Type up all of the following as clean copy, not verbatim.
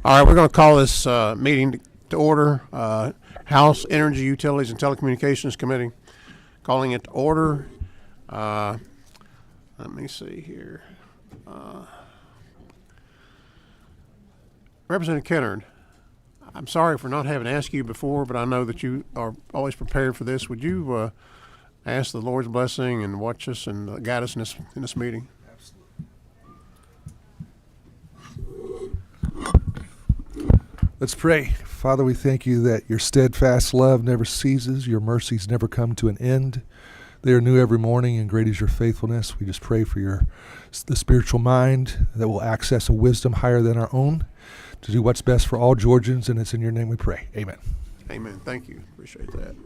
All right, we're going to call this meeting to order. House Energy, Utilities, and Telecommunications Committee. Calling it to order. Let me see here. Representative Kennard, I'm sorry for not having asked you before, but I know that you are always prepared for this. Would you ask the Lord's blessing and watch us and guide us in this meeting? Let's pray. Father, we thank you that your steadfast love never ceases, your mercies never come to an end. They are new every morning, and great is your faithfulness. We just pray for the spiritual mind that will access a wisdom higher than our own to do what's best for all Georgians, and it's in your name we pray. Amen. Amen. Thank you. Appreciate that.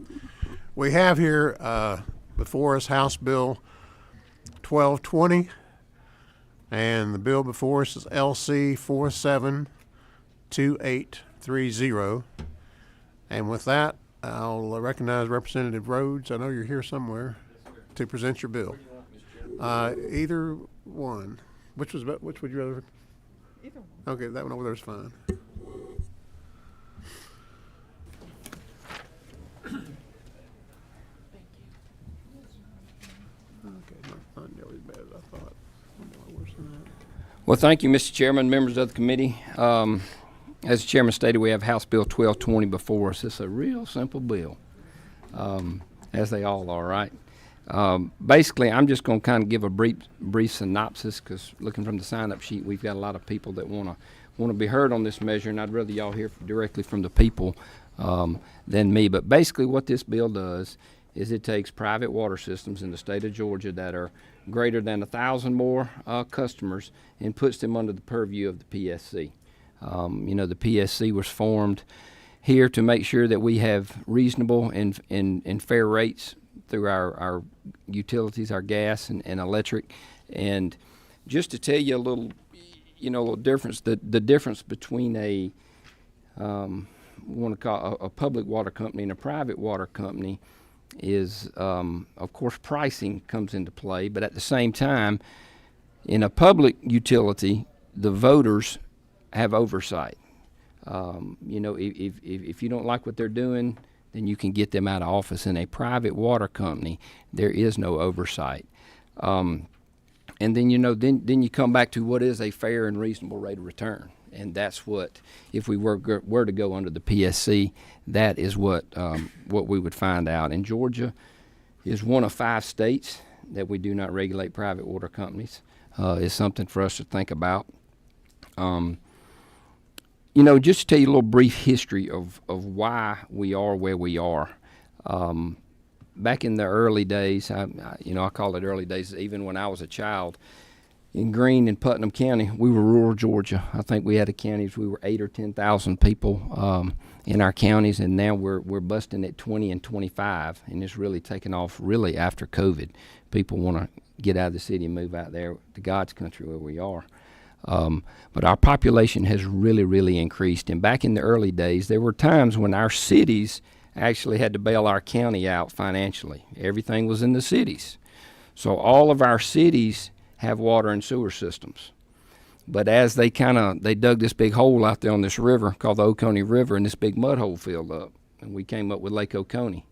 We have here before us House Bill 1220, and the bill before us is LC 472830. And with that, I'll recognize Representative Rhodes. I know you're here somewhere to present your bill. Either one. Which would you rather? Either one. Okay, that one over there is fine. Okay, not nearly as bad as I thought. Worse than that. Well, thank you, Mr. Chairman, members of the committee. As the chairman stated, we have House Bill 1220 before us. It's a real simple bill, as they all are, right? Basically, I'm just going to kind of give a brief synopsis, because looking from the sign-up sheet, we've got a lot of people that want to be heard on this measure, and I'd rather y'all hear directly from the people than me. But basically, what this bill does is it takes private water systems in the state of Georgia that are greater than 1,000 more customers and puts them under the purview of the PSC. The PSC was formed here to make sure that we have reasonable and fair rates through our utilities, our gas and electric. And just to tell you a little difference, the difference between we want to call a public water company and a private water company is, of course, pricing comes into play. But at the same time, in a public utility, the voters have oversight. If you don't like what they're doing, then you can get them out of office. In a private water company, there is no oversight. And then you come back to what is a fair and reasonable rate of return, and that's what, if we were to go under the PSC, that is what we would find out. And Georgia is one of 5 states that we do not regulate private water companies. Is something for us to think about. Just to tell you a little brief history of why we are where we are. Back in the early days, I call it early days, even when I was a child, in Greene and Putnam County, we were rural Georgia. I think we had counties, we were 8,000 or 10,000 people in our counties, and now we're busting at 20 and 25, and it's really taken off really after COVID. People want to get out of the city and move out there to God's country where we are. But our population has really, really increased. And back in the early days, there were times when our cities actually had to bail our county out financially. Everything was in the cities. So all of our cities have water and sewer systems. But as they dug this big hole out there on this river called the Oconee River, and this big mud hole filled up, and we came up with Lake Oconee.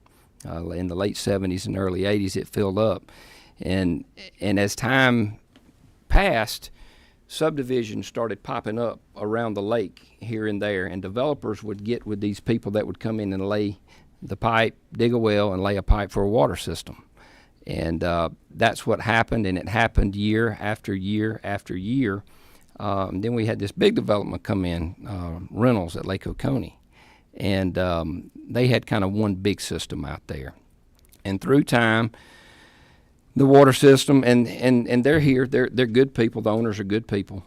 In the late 70s and early 80s, it filled up. And as time passed, subdivisions started popping up around the lake here and there, and developers would get with these people that would come in and lay the pipe, dig a well, and lay a pipe for a water system. And that's what happened, and it happened year after year after year. Then we had this big development come in, Reynolds at Lake Oconee, and they had kind of one big system out there. And through time, the water system, and they're here, they're good people, the owners are good people.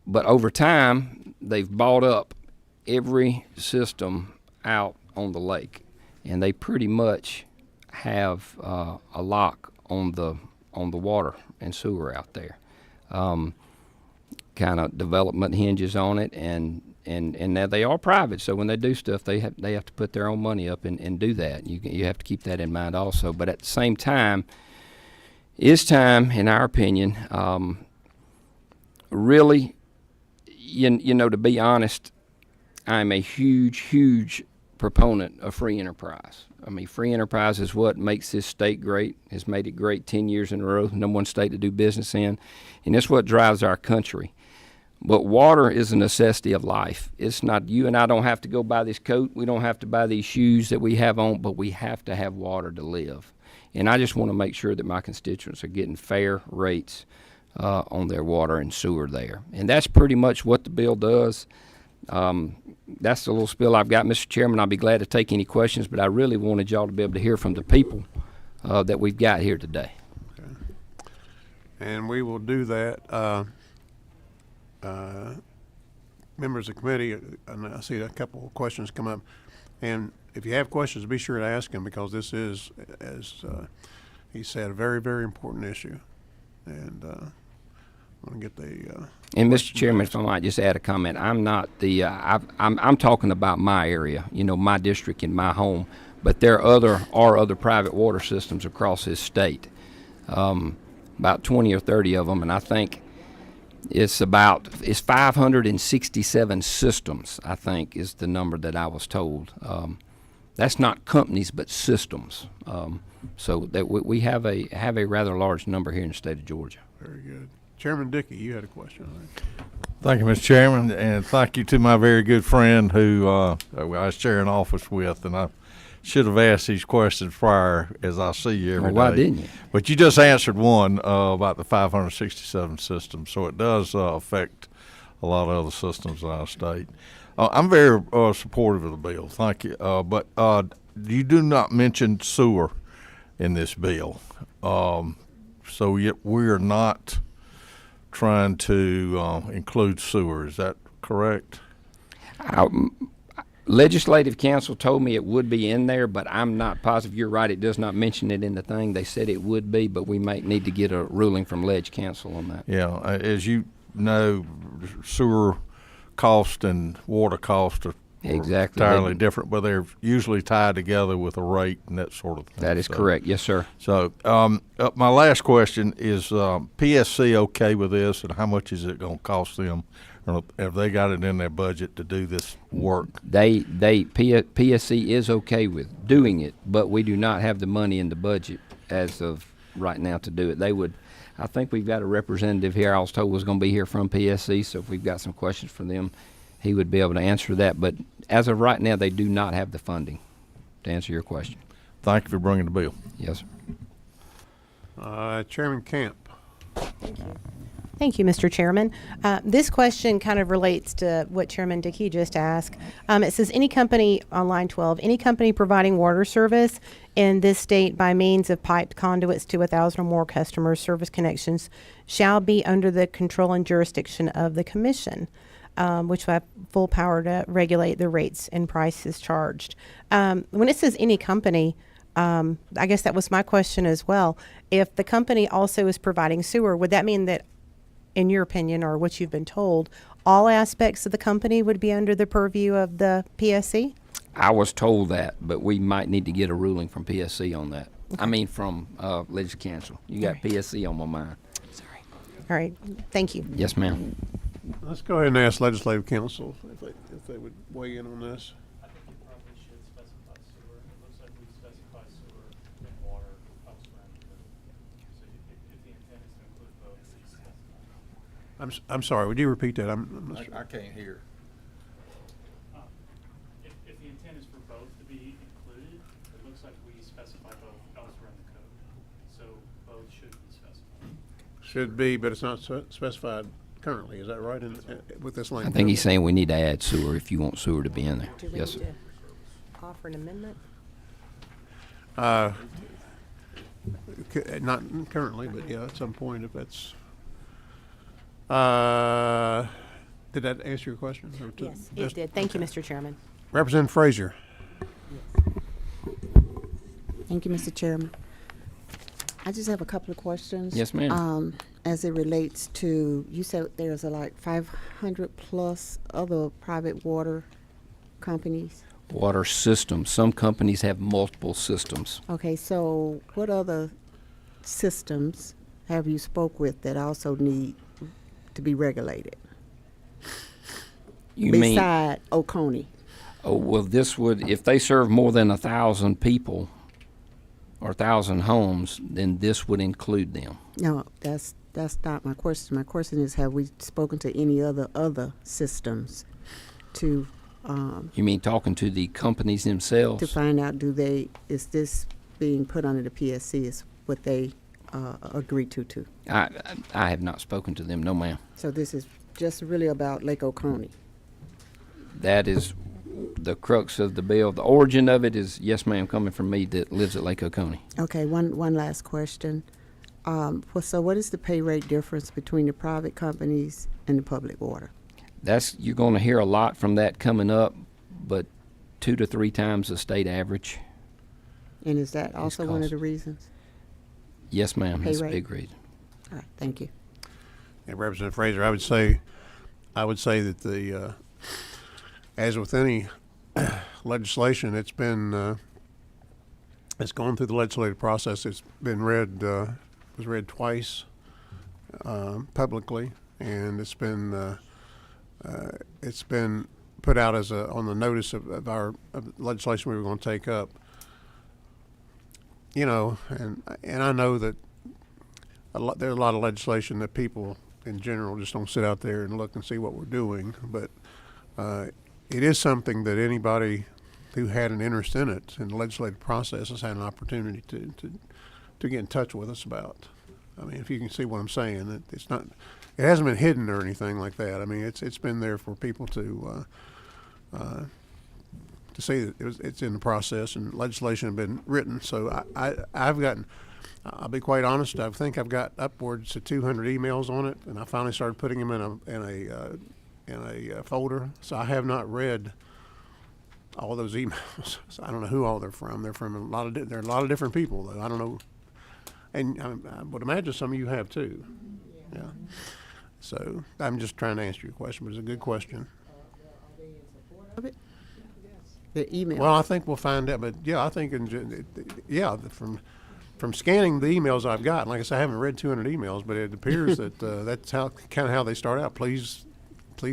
But over time, they've bought up every system out on the lake, and they pretty much have a lock on the water and sewer out there. Kind of development hinges on it, and now they are private, so when they do stuff, they have to put their own money up and do that. You have to keep that in mind also. But at the same time, it's time, in our opinion, really, you know, to be honest, I'm a huge proponent of free enterprise. I mean, free enterprise is what makes this state great, has made it great 10 years in a row, number one state to do business in, and it's what drives our country. But water is a necessity of life. It's not, you and I don't have to go buy this coat. We don't have to buy these shoes that we have on, but we have to have water to live. And I just want to make sure that my constituents are getting fair rates on their water and sewer there. And that's pretty much what the bill does. That's the little spill I've got, Mr. Chairman. I'll be glad to take any questions, but I really wanted y'all to be able to hear from the people that we've got here today. Okay. And we will do that. Members of the committee, and I see a couple of questions come up. And if you have questions, be sure to ask them, because this is, as he said, a very important issue. And I want to get the. And Mr. Chairman, if I might just add a comment, I'm not the. I'm talking about my area, you know, my district and my home. But there are other private water systems across this state, about 20 or 30 of them, and I think it's 567 systems, I think, is the number that I was told. That's not companies, but systems. So that we have a rather large number here in the state of Georgia. Very good. Chairman Dickey, you had a question, right? Thank you, Mr. Chairman, and thank you to my very good friend who I was sharing office with, and I should have asked these questions prior, as I see you every day. Why didn't you? But you just answered one about the 567 systems, so it does affect a lot of other systems in our state. I'm very supportive of the bill, thank you. But you do not mention sewer in this bill, so yet we are not trying to include sewer. Is that correct? Legislative Council told me it would be in there, but I'm not positive. You're right, it does not mention it in the thing. They said it would be, but we might need to get a ruling from Leg Council on that. Yeah, as you know, sewer cost and water cost are exactly entirely different, but they're usually tied together with a rate and that sort of thing. That is correct. Yes, sir. So my last question is, PSC okay with this, and how much is it going to cost them? Or have they got it in their budget to do this work? PSC is okay with doing it, but we do not have the money in the budget as of right now to do it. They would. I think we've got a representative here I was told was going to be here from PSC, so if we've got some questions for them, he would be able to answer that. But as of right now, they do not have the funding to answer your question. Thank you for bringing the bill. Yes, sir. Chairman Camp. Thank you, Mr. Chairman. This question kind of relates to what Chairman Dickey just asked. It says, any company, on line 12, any company providing water service in this state by means of piped conduits to 1,000 or more customers' service connections shall be under the control and jurisdiction of the Commission, which will have full power to regulate the rates and prices charged. When it says any company, I guess that was my question as well. If the company also is providing sewer, would that mean that, in your opinion, or what you've been told, all aspects of the company would be under the purview of the PSC? I was told that, but we might need to get a ruling from PSC on that. Okay. I mean, from Legislative Council. You got PSC on my mind. Sorry. All right. Thank you. Yes, ma'am. Let's go ahead and ask Legislative Council if they would weigh in on this. I think you probably should specify sewer. It looks like we specify sewer and water elsewhere in the code. So if the intent is to include both, we specify. I'm sorry. Would you repeat that? I'm not sure. I can't hear. If the intent is for both to be included, it looks like we specify both elsewhere in the code. So both should be specified. Should be, but it's not specified currently. Is that right? With this I language? think he's saying we need to add sewer if you want sewer to be in there. Do we Yes, need sir. to offer an amendment? Not currently, but yeah, at some point, if that's. Did that answer your question? Yes, it did. Thank you, Mr. Chairman. Representative Frazier. Thank you, Mr. Chairman. I just have a couple of questions. Yes, ma'am. As it relates to, you said there's like 500 plus other private water companies. Water systems. Some companies have multiple systems. Okay, so what other systems have you spoke with that also need to be regulated? You mean, beside Oconee? oh, well, this would, if they serve more than 1,000 people or 1,000 homes, then this would include them. No, that's not my question. My question is, have we spoken to any other systems to You mean talking to the companies themselves? find out, is this being put under the PSC is what they agreed to? I have not spoken to them, no ma'am. So this is just really about Lake Oconee. That is the crux of the bill. The origin of it is, yes ma'am, coming from me that lives at Lake Oconee. Okay, one last question. So what is the pay rate difference between the private companies and the public water? You're going to hear a lot from that coming up, but 2 to 3 times the state average. And is that also one of cost. the reasons? Yes ma'am, Pay that's a rate? big reason. All right, thank you. And Representative Fraser, I would say that the as with any legislation, it's been it's gone through the legislative process. It's been read was read twice publicly, and it's been put out as on the notice of legislation we were going to take up. You know, and I know that there's a lot of legislation that people in general just don't sit out there and look and see what we're doing, but it is something that anybody who had an interest in it in the legislative process has had an opportunity to get in touch with us about. I mean, if you can see what I'm saying, it hasn't been hidden or anything like that. I mean, it's been there for people to see that it's in the process and legislation has been written. So I've gotten, I'll be quite honest, I think I've got upwards of 200 emails on it, and I finally started putting them in a folder. So I have not read all those emails. So I don't know who all they're from. They're from there are a lot of different people, though. I don't know. And I would imagine some of you have too. Yeah. So I'm just trying to answer your question, but it's a good question. Of it? The email. Well, I think we'll find out, but yeah, I think from scanning the emails I've got, like I said, I haven't read 200 emails, but it appears that that's how they start out. Please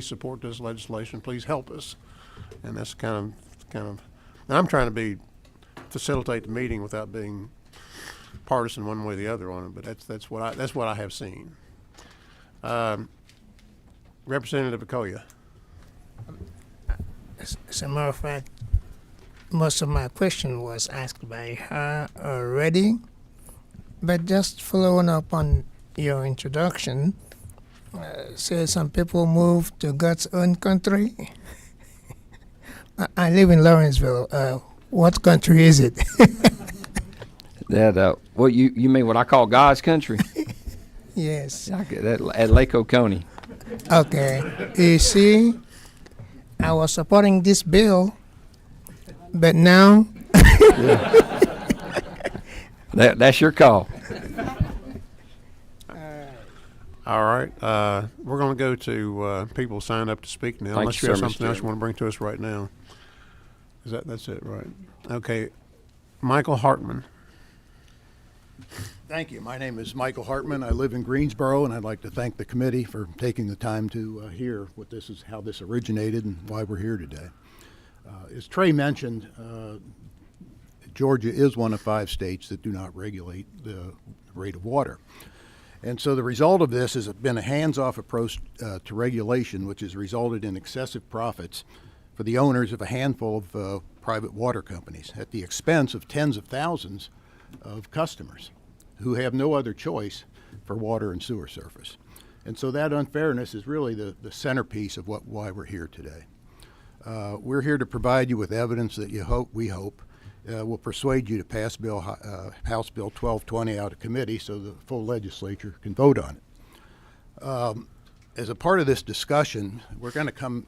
support this legislation. Please help us, and that's kind of. And I'm trying to facilitate the meeting without being partisan one way or the other on it, but that's what I have seen. Representative Okoye. As a matter of fact, most of my question was asked by her already, but just following up on your introduction, say some people move to God's own country. I live in Lawrenceville. What country is it? Well, you mean what I call God's country? Yes. At Lake Oconee. Okay. You see, I was supporting this bill, but now That's your call. All right. We're going to go to people signed up to speak now. Thank Unless you, you have sir, something Mr. else you want to bring to us right now. That's it, right? Okay. Michael Hartman. Thank you. My name is Michael Hartman. I live in Greensboro, and I'd like to thank the committee for taking the time to hear how this originated and why we're here today. As Trey mentioned, Georgia is one of 5 states that do not regulate the rate of water. And so the result of this has been a hands-off approach to regulation, which has resulted in excessive profits for the owners of a handful of private water companies at the expense of tens of thousands of customers who have no other choice for water and sewer service. And so that unfairness is really the centerpiece of why we're here today. We're here to provide you with evidence that we hope will persuade you to pass House Bill 1220 out of committee so the full legislature can vote on it. As a part of this discussion, we're going to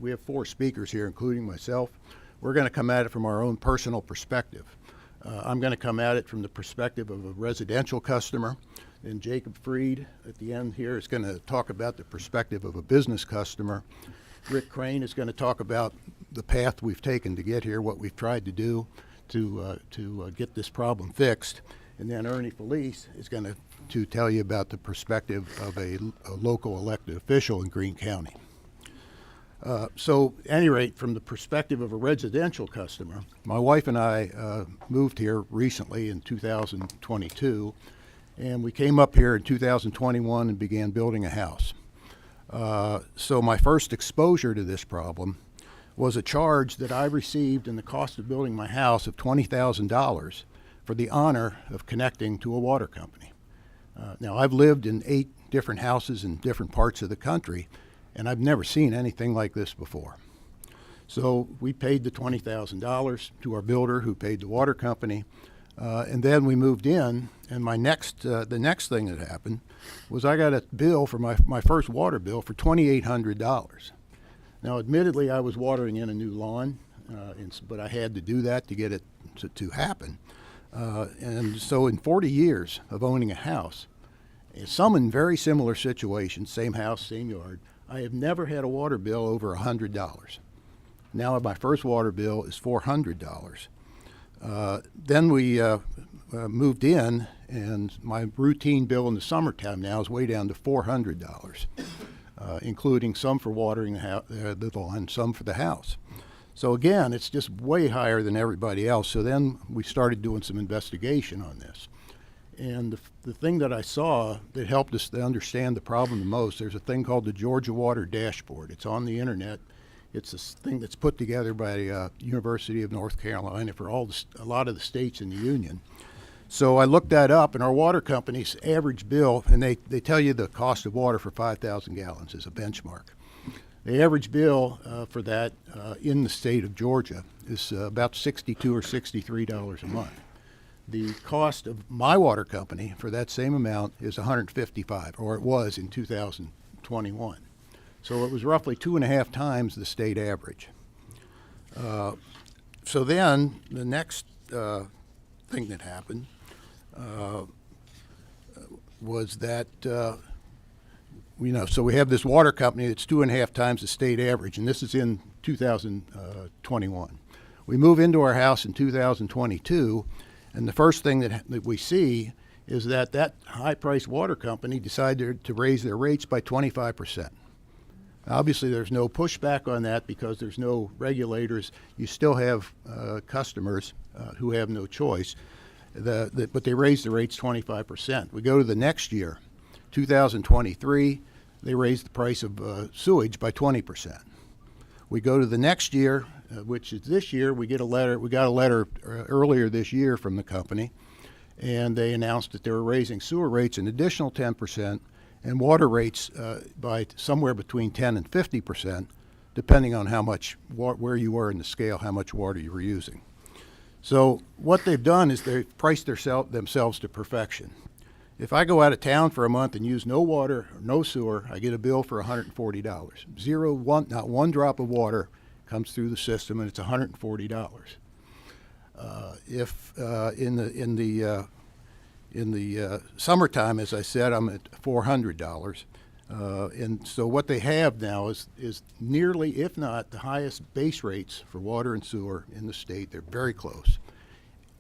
we have 4 speakers here, including myself. We're going to come at it from our own personal perspective. I'm going to come at it from the perspective of a residential customer, and Jacob Freed at the end here is going to talk about the perspective of a business customer. Rick Crane is going to talk about the path we've taken to get here, what we've tried to do to get this problem fixed. And then Ernie Felice is going to tell you about the perspective of a local elected official in Greene County. So, at any rate, from the perspective of a residential customer, my wife and I moved here recently in 2022, and we came up here in 2021 and began building a house. So my first exposure to this problem was a charge that I received in the cost of building my house of $20,000 for the honor of connecting to a water company. Now, I've lived in 8 different houses in different parts of the country, and I've never seen anything like this before. So we paid the $20,000 to our builder, who paid the water company, and then we moved in. And the next thing that happened was I got a bill for my first water bill for $2,800. Now, admittedly, I was watering in a new lawn, but I had to do that to get it to happen. And so in 40 years of owning a house, some in very similar situations, same house, same yard, I have never had a water bill over $100. Now my first water bill is $400. Then we moved in, and my routine bill in the summertime now is way down to $400, including some for watering the lawn, some for the house. So again, it's just way higher than everybody else. So then we started doing some investigation on this. And the thing that I saw that helped us to understand the problem the most, there's a thing called the Georgia Water Dashboard. It's on the internet. It's a thing that's put together by University of North Carolina for a lot of the states in the union. So I looked that up, and our water company's average bill, and they tell you the cost of water for 5,000 gallons is a benchmark. The average bill for that in the state of Georgia is about $62 or $63 a month. The cost of my water company for that same amount is $155, or it was in 2021. So it was roughly 2.5 times the state average. So then the next thing that happened was that so we have this water company that's 2.5 times the state average, and this is in 2021. We move into our house in 2022, and the first thing that we see is that high-priced water company decided to raise their rates by 25%. Obviously, there's no pushback on that because there's no regulators. You still have customers who have no choice, but they raised the rates 25%. We go to the next year, 2023, they raised the price of sewage by 20%. We go to the next year, which is this year, we got a letter earlier this year from the company, and they announced that they were raising sewer rates an additional 10% and water rates by somewhere between 10 and 50%, depending on how much where you were in the scale, how much water you were using. So what they've done is they've priced themselves to perfection. If I go out of town for a month and use no water or no sewer, I get a bill for $140. Not one drop of water comes through the system, and it's $140. If in the summertime, as I said, I'm at $400. And so what they have now is nearly, if not, the highest base rates for water and sewer in the state. They're very close.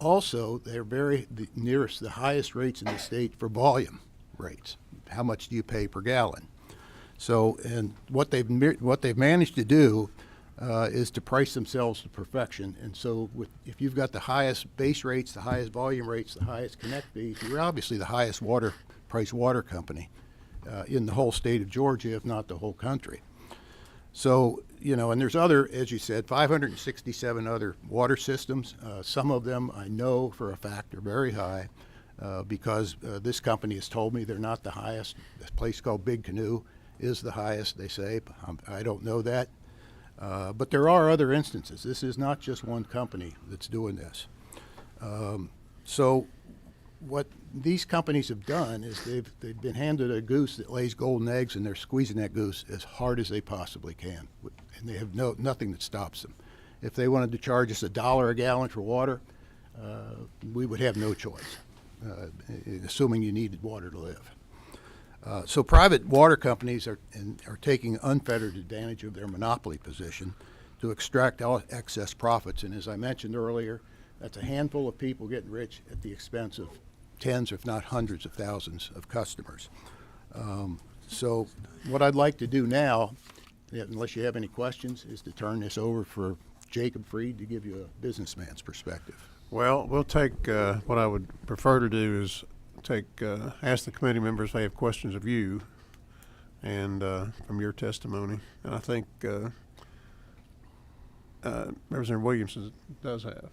Also, they're the highest rates in the state for volume rates. How much do you pay per gallon? So, and what they've managed to do is to price themselves to perfection. And so if you've got the highest base rates, the highest volume rates, the highest connect fees, you're obviously the highest price water company in the whole state of Georgia, if not the whole country. So, and there's other, as you said, 567 other water systems. Some of them I know for a fact are very high because this company has told me they're not the highest. This place called Big Canoe is the highest, they say. I don't know that. But there are other instances. This is not just one company that's doing this. So what these companies have done is they've been handed a goose that lays golden eggs, and they're squeezing that goose as hard as they possibly can. And they have nothing that stops them. If they wanted to charge us $1 a gallon for water, we would have no choice, assuming you needed water to live. So private water companies are taking unfettered advantage of their monopoly position to extract all excess profits. And as I mentioned earlier, that's a handful of people getting rich at the expense of tens, if not hundreds of thousands of customers. So what I'd like to do now unless you have any questions, is to turn this over for Jacob Freed to give you a businessman's perspective. Well, we'll take, what I would prefer to do is ask the committee members if they have questions of you and from your testimony. And I think Representative Williamson does have.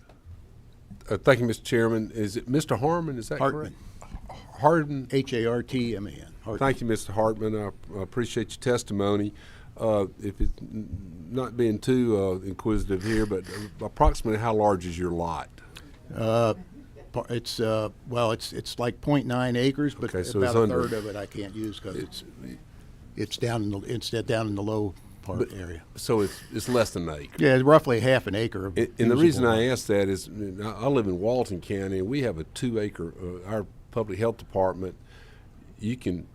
Thank you, Mr. Chairman. Is it Mr. Harmon? Is that Hartman. correct? Hartman. Hartman. Hartman. Thank you, Mr. Hartman. I appreciate your testimony. If it's not being too inquisitive here, but approximately how large is your lot? It's it's like 0.9 acres, but Okay, so about it's a under. third of it I can't use because it's down in the low part area. So it's less than an acre. Yeah, it's roughly half an acre. Of And the usable reason land. I ask that is I live in Walton County, and we have a 2 acre. Our public health department, you can,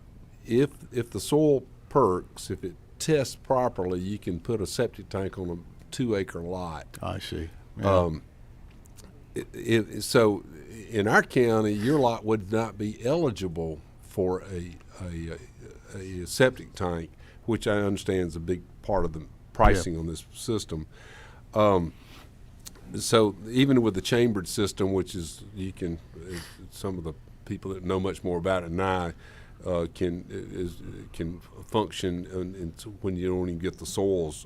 if the soil perks, if it tests properly, you can put a septic tank on a 2 acre lot. I see. Yeah. So in our county, your lot would not be eligible for a septic tank, which I understand is a big part of the pricing on this system. So even with the chambered system, which is some of the people that know much more about it than I can function when you don't even get the soils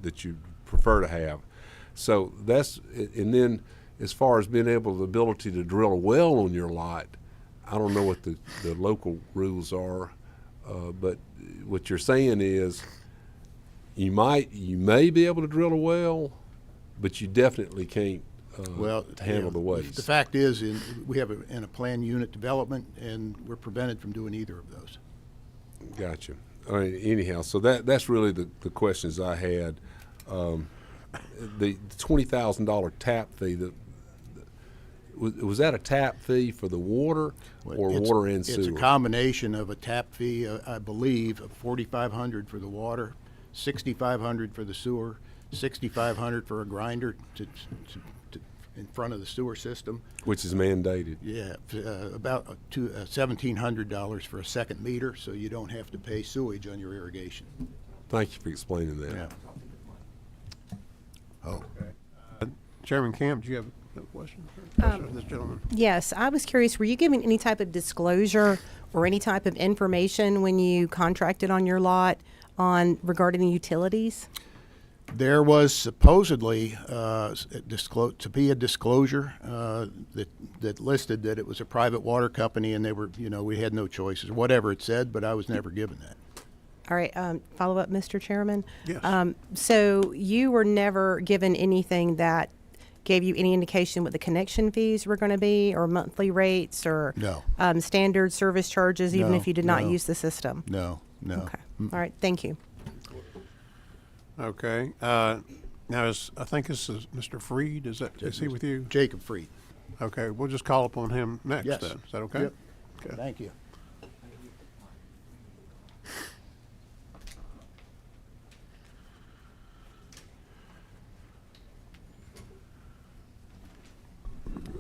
that you prefer to have. So and then as far as being able, the ability to drill a well on your lot, I don't know what the local rules are, but what you're saying is you may be able to drill a well, but you definitely can't handle the waste. The fact is, we have in a planned unit development, and we're prevented from doing either of those. Gotcha. All right, anyhow, so that's really the questions I had. The $20,000 tap fee, was that a tap fee for the water or water and sewer? It's a combination of a tap fee, I believe, of $4,500 for the water, $6,500 for the sewer, $6,500 for a grinder to in front of the sewer system. Which is mandated. Yeah, about $1,700 for a second meter, so you don't have to pay sewage on your irrigation. Thank you for explaining that. Yeah. Oh. Chairman Camp, do you have a question for this gentleman? Yes, I was curious, were you giving any type of disclosure or any type of information when you contracted on your lot regarding the utilities? There was supposedly to be a disclosure that listed that it was a private water company, and we had no choices, whatever it said, but I was never given that. All right, follow up, Mr. Chairman. Yes. So you were never given anything that gave you any indication what the connection fees were going to be, or monthly rates, or No. Standard service charges, even No, if you did not no. use the system? No. Okay. All right, thank you. Okay. Now, I think this is Mr. Freed. Is he with you? Jacob Freed. Okay, we'll just call upon him next Yes. then. Is that okay? Yep. Okay. Thank you.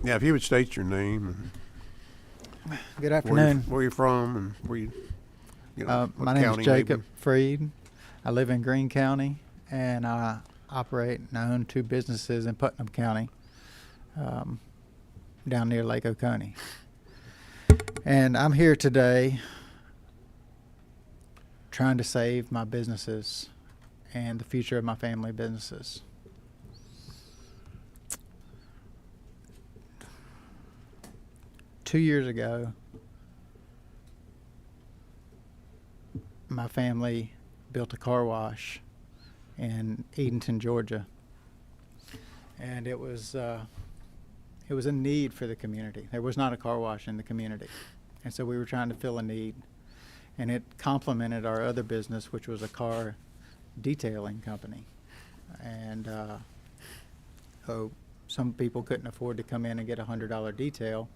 Yeah, if you would state your name Good and afternoon. where you're from and where you know, what My name county is maybe. Jacob Freed. I live in Greene County, and I operate and own 2 businesses in Putnam County, down near Lake Oconee. And I'm here today trying to save my businesses and the future of my family businesses. Two years ago, my family built a car wash in Edenton, Georgia, and it was a need for the community. There was not a car wash in the community, and so we were trying to fill a need, and it complemented our other business, which was a car detailing company. And so some people couldn't afford to come in and get a $100 detail,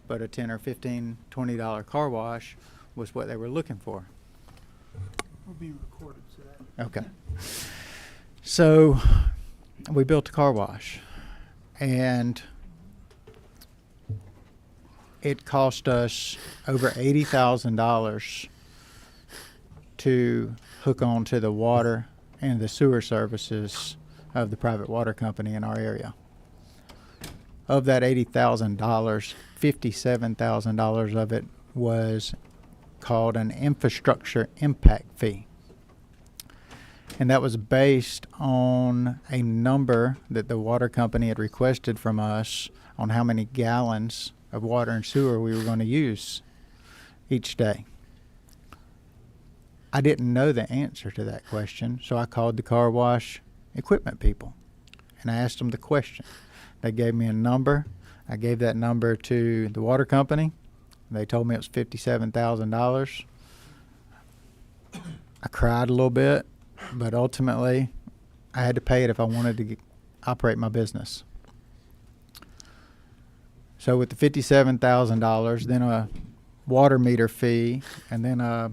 but a $10 or $15, $20 car wash was what they were looking for. Will be recorded, so that. Okay. So we built a car wash, and it cost us over $80,000 to hook on to the water, and the sewer services of the private water company in our area. Of that $80,000, $57,000 of it was called an infrastructure impact fee. And that was based on a number that the water company had requested from us on how many gallons of water and sewer we were going to use each day. I didn't know the answer to that question, so I called the car wash equipment people and I asked them the question. They gave me a number. I gave that number to the water company. They told me it was $57,000. I cried a little bit, but ultimately I had to pay it if I wanted to operate my business. So with the $57,000, then a water meter fee, and then a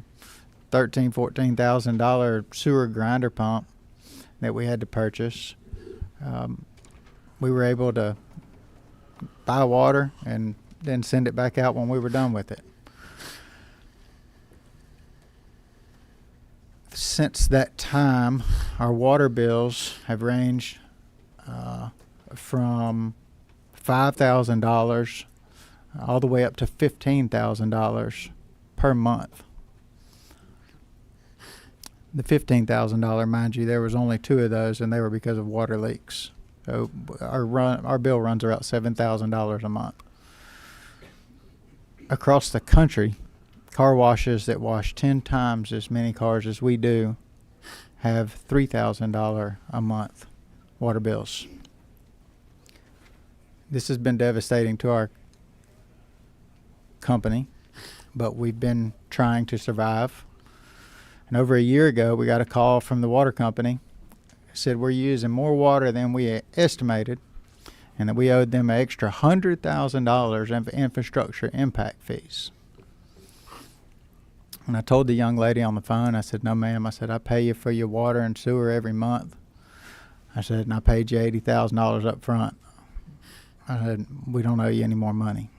$14,000 sewer grinder pump that we had to purchase, we were able to buy water and then send it back out when we were done with it. Since that time, our water bills have ranged from $5,000 all the way up to $15,000 per month. The $15,000, mind you, there was only 2 of those, and they were because of water leaks. So our bill runs about $7,000 a month. Across the country, car washes that wash 10 times as many cars as we do have $3,000 a month water bills. This has been devastating to our company, but we've been trying to survive. And over a year ago, we got a call from the water company. It said we're using more water than we estimated, and that we owed them an extra $100,000 in infrastructure impact fees. And I told the young lady on the phone, I said, "No, ma'am," I said, "I pay you for your water and sewer every month." I said, "And I paid you $80,000 up front." I said, "We don't owe you any more money."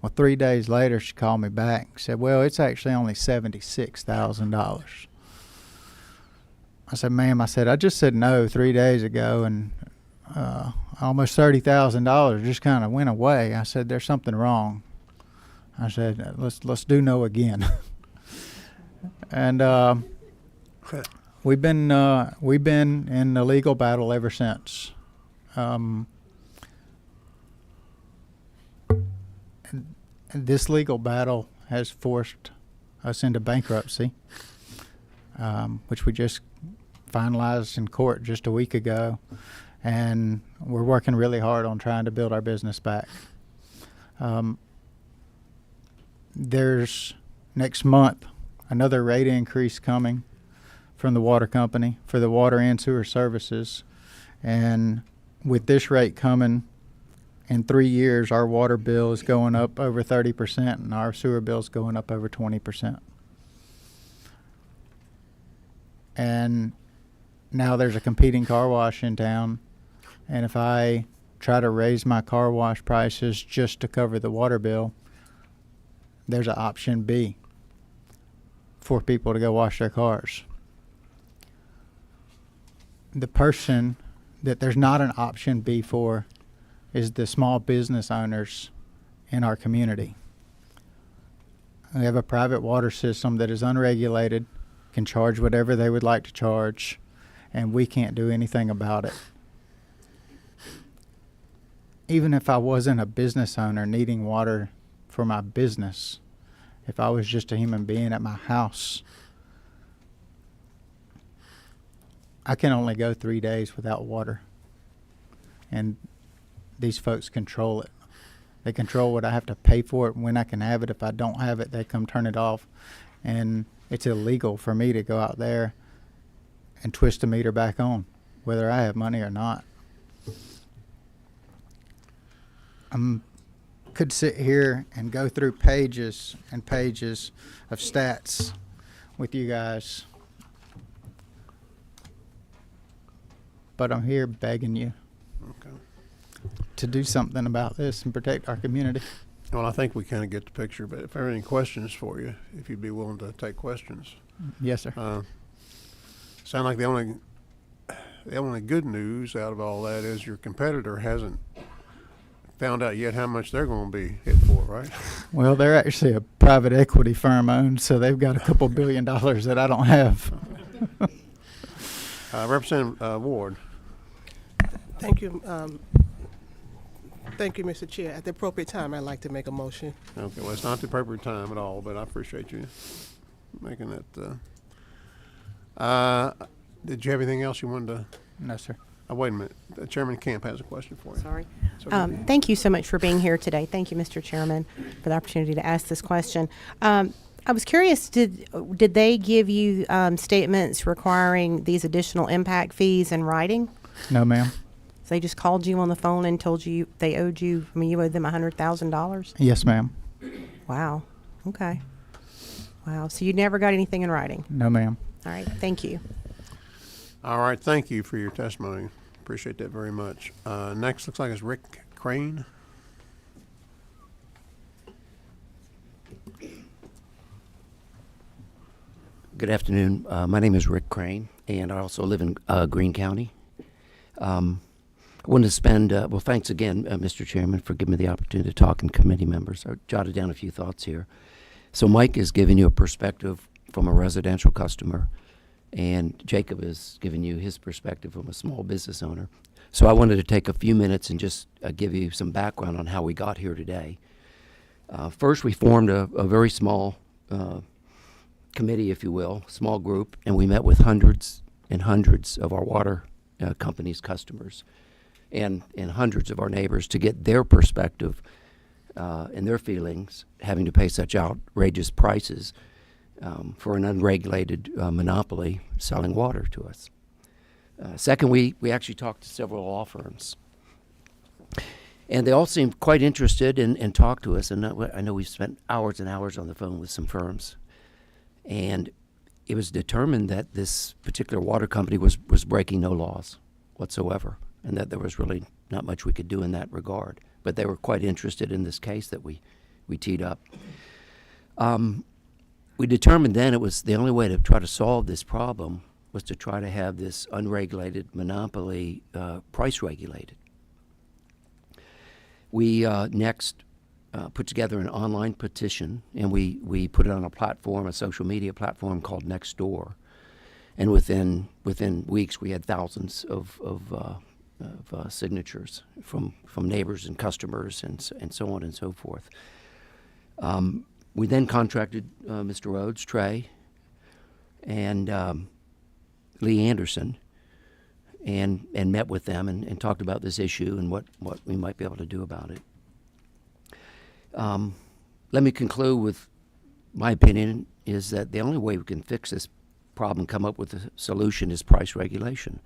Well, 3 days later, she called me back and said, "Well, it's actually only $76,000. I said, "Ma'am," I said, "I just said no 3 days ago, and almost $30,000 just kind of went away." I said, "There's something wrong." I said, let's do no again." And we've been in a legal battle ever since. And this legal battle has forced us into bankruptcy, which we just finalized in court just a week ago, and we're working really hard on trying to build our business back. There's next month another rate increase coming from the water company for the water and sewer services, and with this rate coming in 3 years, our water bill is going up over 30% and our sewer bill is going up over 20%. And now there's a competing car wash in town, and if I try to raise my car wash prices just to cover the water bill, there's an option B for people to go wash their cars. The person that there's not an option B for is the small business owners in our community. We have a private water system that is unregulated, can charge whatever they would like to charge, and we can't do anything about it. Even if I wasn't a business owner needing water for my business, if I was just a human being at my house, I can only go 3 days without water. And these folks control it. They control what I have to pay for it, when I can have it. If I don't have it, they come turn it off. And it's illegal for me to go out there and twist the meter back on, whether I have money or not. Could sit here and go through pages and pages of stats with you guys, but I'm here begging you to do something about this and protect our community. Well, I think we kind of get the picture, but if there are any questions for you, if you'd be willing to take questions. Yes, sir. sound like the only good news out of all that is your competitor hasn't found out yet how much they're going to be hit for, right? Well, they're actually a private equity firm owned, so they've got a couple $1 billion that I don't have. Representative Ward. Thank you. Thank you, Mr. Chair. At the appropriate time, I'd like to make a motion. Okay, well, it's not the appropriate time at all, but I appreciate you making that. Did you have anything else you wanted to? No, sir. Wait a minute. Chairman Camp has a question for you. Sorry. It's okay. Thank you so much for being here today. Thank you, Mr. Chairman, for the opportunity to ask this question. I was curious, did they give you statements requiring these additional impact fees in writing? No, ma'am. So they just called you on the phone and told you they owed you, I mean, you owed them $100,000? Yes, ma'am. Wow. Okay. Wow. So you never got anything in writing? No, ma'am. All right. Thank you. All right. Thank you for your testimony. Appreciate that very much. Next, looks like it's Rick Crane. Good afternoon. My name is Rick Crane, and I also live in Greene County. I wanted to spend, well, thanks again, Mr. Chairman, for giving me the opportunity to talk, and committee members. I jotted down a few thoughts here. So Mike is giving you a perspective from a residential customer, and Jacob is giving you his perspective from a small business owner. So I wanted to take a few minutes and just give you some background on how we got here today. First, we formed a very small committee, if you will, small group, and we met with hundreds and hundreds of our water companies' customers and hundreds of our neighbors to get their perspective and their feelings having to pay such outrageous prices for an unregulated monopoly selling water to us. Second, we actually talked to several law firms, and they all seemed quite interested and talked to us, and I know we've spent hours and hours on the phone with some firms. And it was determined that this particular water company was breaking no laws whatsoever, and that there was really not much we could do in that regard. But they were quite interested in this case that we teed up. We determined then it was the only way to try to solve this problem was to try to have this unregulated monopoly price regulated. We next put together an online petition, and we put it on a platform, a social media platform called Nextdoor. And within weeks, we had thousands of signatures from neighbors and customers and so on and so forth. We then contracted Mr. Rhodes, Trey, and Lee Anderson, and met with them and talked about this issue and what we might be able to do about it. Let me conclude with my opinion is that the only way we can fix this problem, come up with a solution, is price regulation.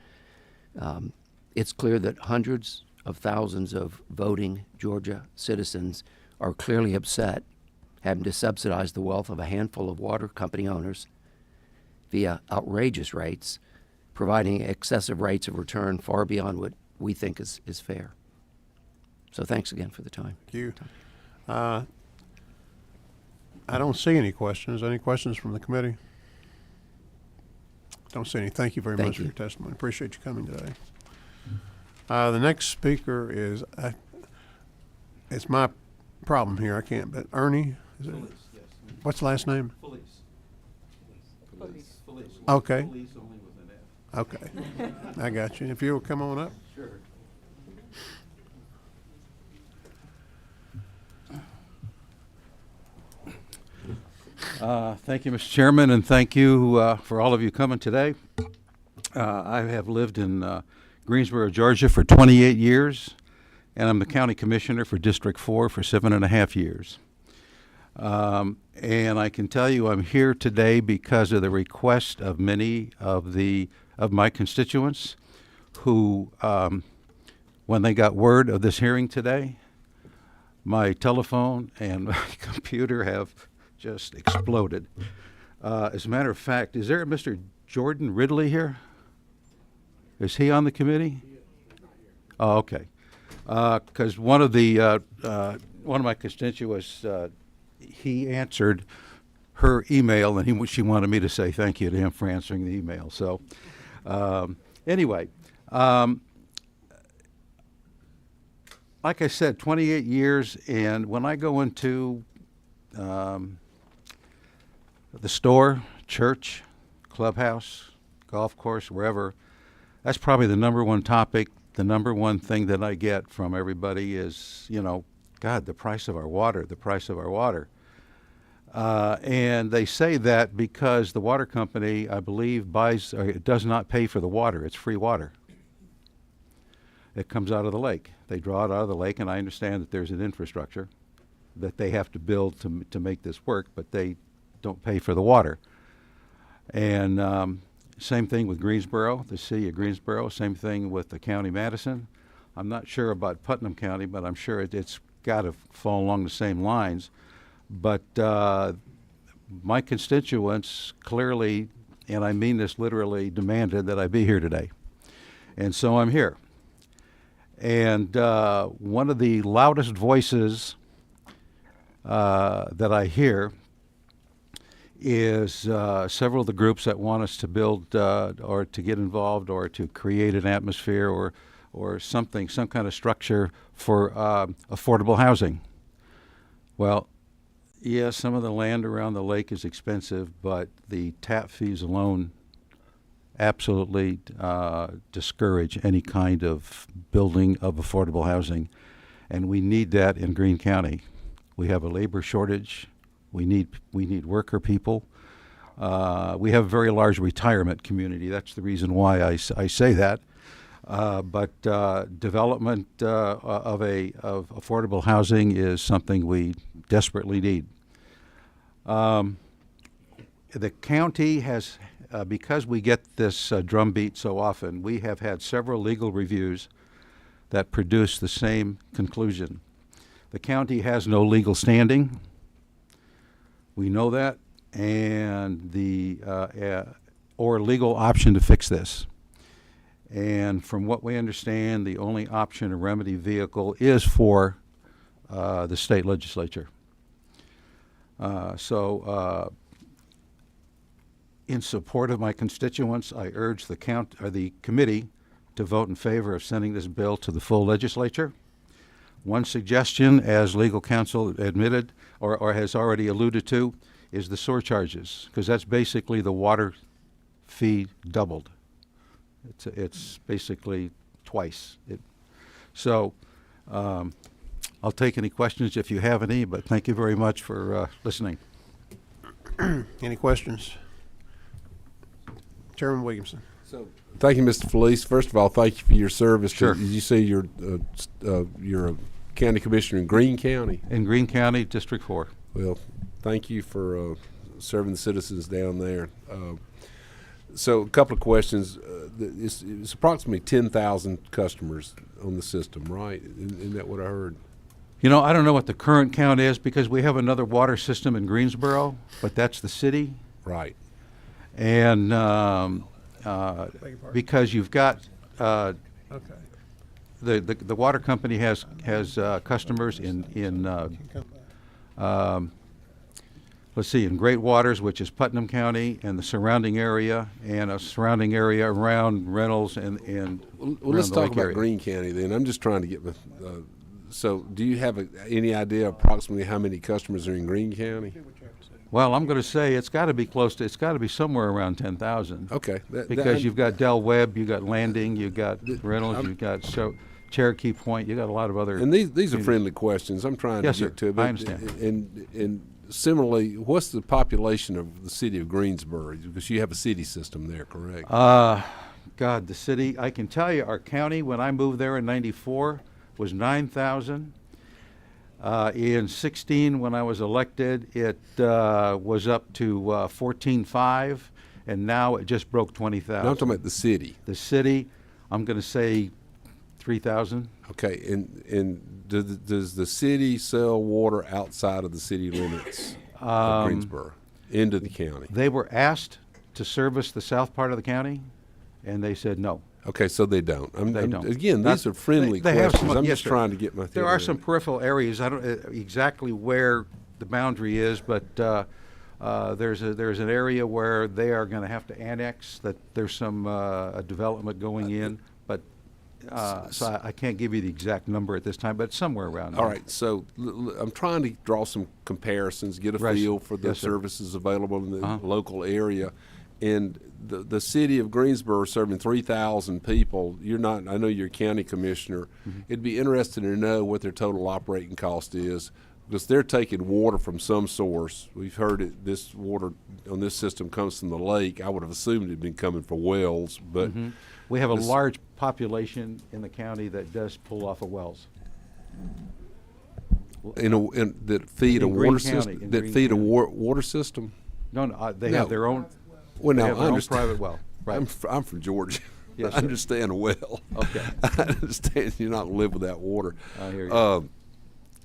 It's clear that hundreds of thousands of voting Georgia citizens are clearly upset having to subsidize the wealth of a handful of water company owners via outrageous rates, providing excessive rates of return far beyond what we think is fair. So thanks again for the time. Thank you. I don't see any questions. Any questions from the committee? Don't see any. Thank you very much for your testimony. Appreciate you coming today. The next speaker is, it's my problem here. I can't, but Ernie, is it? Felice, yes. What's the last name? Felice. Felice. Okay. Felice only with an F. Okay. I got you. If you'll come on up. Sure. Thank you, Mr. Chairman, and thank you for all of you coming today. I have lived in Greensboro, Georgia for 28 years, and I'm the county commissioner for District 4 for 7.5 years. And I can tell you I'm here today because of the request of many of my constituents who, when they got word of this hearing today, my telephone and my computer have just exploded. As a matter of fact, is there a Mr. Jordan Ridley here? Is he on the committee? Oh, okay. Because one of my constituents, he answered her email, and she wanted me to say thank you to him for answering the email. So Anyway, like I said, 28 years, and when I go into the store, church, clubhouse, golf course, wherever, that's probably the number one topic. The number one thing that I get from everybody is, God, the price of our water, the price of our water. And they say that because the water company, I believe, it does not pay for the water. It's free water. It comes out of the lake. They draw it out of the lake, and I understand that there's an infrastructure that they have to build to make this work, but they don't pay for the water. And same thing with Greensboro, the city of Greensboro. Same thing with the county Madison. I'm not sure about Putnam County, but I'm sure it's got to fall along the same lines. But my constituents clearly, and I mean this literally, demanded that I be here today. And so I'm here. And one of the loudest voices that I hear is several of the groups that want us to build or to get involved or to create an atmosphere or something, some kind of structure for affordable housing. Well, yes, some of the land around the lake is expensive, but the tap fees alone absolutely discourage any kind of building of affordable housing, and we need that in Greene County. We have a labor shortage. We need worker people. We have a very large retirement community. That's the reason why I say that. But development of affordable housing is something we desperately need. The county has, because we get this drumbeat so often, we have had several legal reviews that produce the same conclusion. The county has no legal standing. We know that, and or legal option to fix this. And from what we understand, the only option or remedy vehicle is for the state legislature. So in support of my constituents, I urge the committee to vote in favor of sending this bill to the full legislature. One suggestion, as legal counsel admitted or has already alluded to, is the surcharges, because that's basically the water fee doubled. It's basically twice. I'll take any questions if you have any, but thank you very much for listening. Any questions? Chairman Williamson. So, thank you, Mr. Felice. First of all, thank you for your service. Sure. Did you say you're a county commissioner in Greene County? In Greene County, District 4. Well, thank you for serving the citizens down there. So a couple of questions. It's approximately 10,000 customers on the system, right? Isn't that what I heard? I don't know what the current count is because we have another water system in Greensboro, but that's the city. Right. And because you've got the water company has customers in let's see, in Great Waters, which is Putnam County, and the surrounding area, and a surrounding area around Reynolds and well, let's talk about area. Greene County then. I'm just trying to get so do you have any idea approximately how many customers are in Greene County? Well, I'm going to say it's got to be it's got to be somewhere around 10,000. Okay. Because you've got Del Webb, you've got Landing, you've got Reynolds, you've got Cherokee Point, you've got a lot of other. And these are friendly questions. I'm trying to get to it. I understand. And similarly, what's the population of the city of Greensboro? Because you have a city system there, correct? God, the city, I can tell you, our county, when I moved there in '94, was 9,000. In 16, when I was elected, it was up to 14.5, and now it just broke 20,000. No, I'm talking about the city. The city, I'm going to say 3,000. Okay, and does the city sell water outside of the city limits of Greensboro into the county? They were asked to service the south part of the county, and they said no. Okay, so they don't. They don't. Again, these are friendly questions. I'm just trying to get my. There are some peripheral areas. I don't exactly where the boundary is, but There's an area where they are going to have to annex, that there's some a development going in, but so I can't give you the exact number at this time, but it's somewhere around there. All right, so I'm trying to draw some comparisons, get a Right. feel for the Yes, sir. services available in the Uh-huh. local area. And the city of Greensboro serving 3,000 people, I know you're a county commissioner. Mm-hmm. It'd be interesting to know what their total operating cost is, because they're taking water from some source. We've heard this water on this system comes from the lake. I would have assumed it'd been coming from wells, but Mhm. We have a this- large population in the county that does pull off of wells. that feed a In Greene water County, system. in That Greene feed a County. water system. No, they No. have their own. Well, they now have I their own understand. private well. Right. I'm from Georgia. Yes, I sir. understand well. Okay. I understand you're not gonna live without water. I hear you.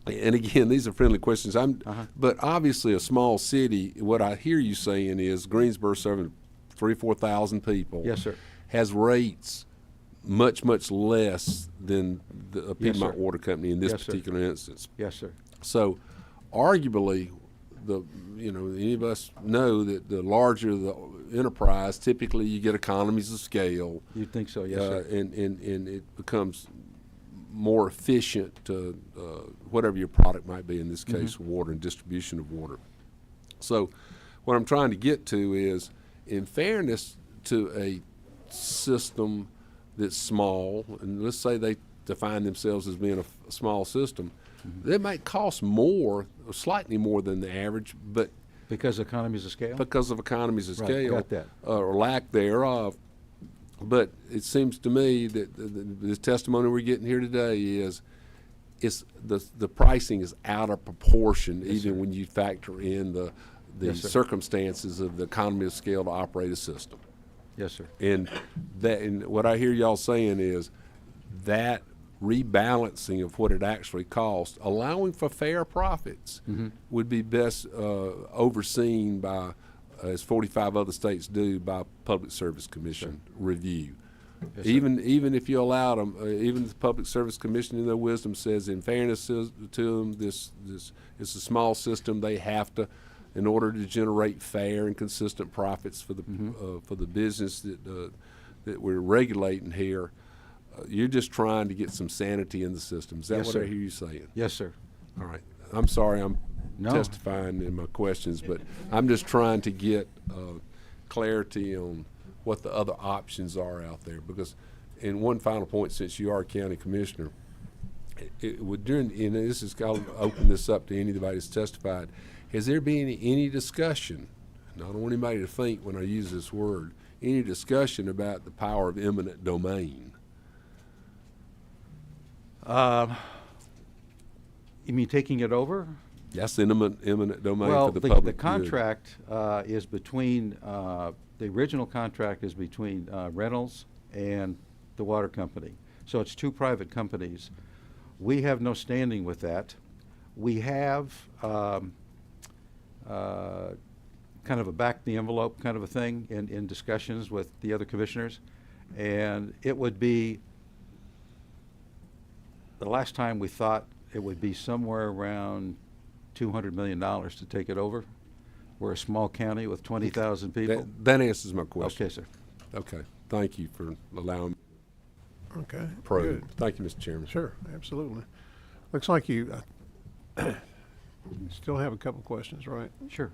And again, these are friendly questions. Uh-huh. But obviously, a small city. What I hear you saying is Greensboro serving 3,000-4,000 people. Yes, sir. Has rates much less than a Yes, Piedmont sir. Water Company in this Yes, sir. particular instance. Yes, sir. So, arguably, any of us know that the larger the enterprise, typically you get economies of scale. You'd think so, yes, sir. And it becomes more efficient to whatever your product might be, in this case, water and distribution of water. So, what I'm trying to get to is, in fairness to a system that's small, and let's say they define themselves as being a small system, they might cost more, or slightly more than the average, but Because economies of scale? because of economies of Right, scale, got that. or lack thereof. But it seems to me that the testimony we're getting here today is the pricing is out of proportion, Yes, even sir. when you factor in the Yes, sir. circumstances of the economy of scale to operate a system. Yes, sir. And what I hear y'all saying is that rebalancing of what it actually costs, allowing for fair profits, would be best overseen by, as 45 other states do, by Public Service Commission review. Yes, sir. Even if you allowed them, even the Public Service Commission in their wisdom says, in fairness to them, this it's a small system. They have to, in order to generate fair and consistent profits for the business that we're regulating here. You're just trying to get some sanity in the system. Is that Yes, what sir. I hear you saying? Yes, sir. All right. I'm sorry I'm No. testifying in my questions, but I'm just trying to get clarity on what the other options are out there. Because, and one final point, since you are a county commissioner, it would and this is, I'll open this up to anybody that's testified. Has there been any discussion, and I don't want anybody to think when I use this word, any discussion about the power of eminent domain? You mean taking it over? That's eminent domain Well, for the the public good. contract is between, the original contract is between Reynolds and the water company. So it's two private companies. We have no standing with that. We have kind of a back-the-envelope kind of a thing in discussions with the other commissioners. And it would be, the last time we thought it would be somewhere around $200 million to take it over. We're a small county with 20,000 people. That answers my question. Okay, sir. Okay. Thank you for allowing me Okay, to probe. good. Thank you, Mr. Chairman. Sure, absolutely. Looks like you still have a couple questions, right? Sure.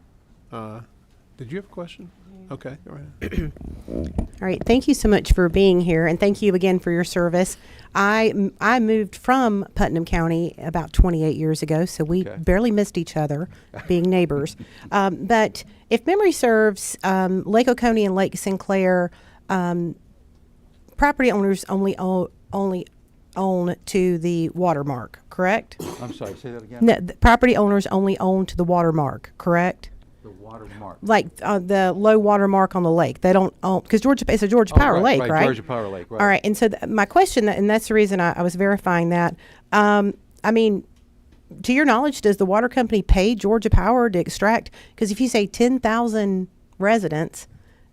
Did you have a question? Okay, go ahead. All right. Thank you so much for being here, and thank you again for your service. I moved from Putnam County about 28 years ago, so we Okay. barely missed each other, being neighbors. But if memory serves, Lake Oconee and Lake Sinclair, property owners only own to the watermark, correct? I'm sorry, say that again? No, the property owners only own to the watermark, correct? The watermark. Like the low water mark on the lake. They don't own, because it's a Georgia Power Lake, right? Georgia Power Lake, right. All right. And so my question, and that's the reason I was verifying that. I mean, to your knowledge, does the water company pay Georgia Power to extract? Because if you say 10,000 residents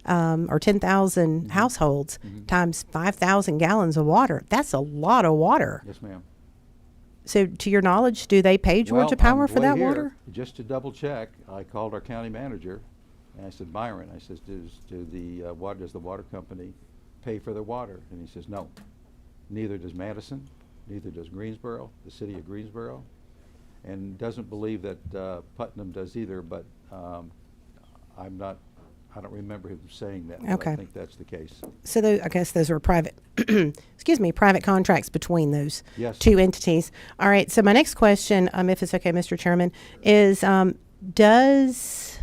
or 10,000 households times 5,000 gallons of water, that's a lot of water. Yes, ma'am. So, to your knowledge, do they pay Georgia Well, on Power the for way that here, water? Just to double check, I called our county manager, and I said, Byron, I says, does the water company pay for their water? And he says, no. Neither does Madison, neither does Greensboro, the city of Greensboro, and doesn't believe that Putnam does either, but I don't remember him saying that, but Okay. I think that's the case. So, I guess those are private, private contracts between those Yes. two entities. All right. So, my next question, if it's okay, Mr. Chairman, is does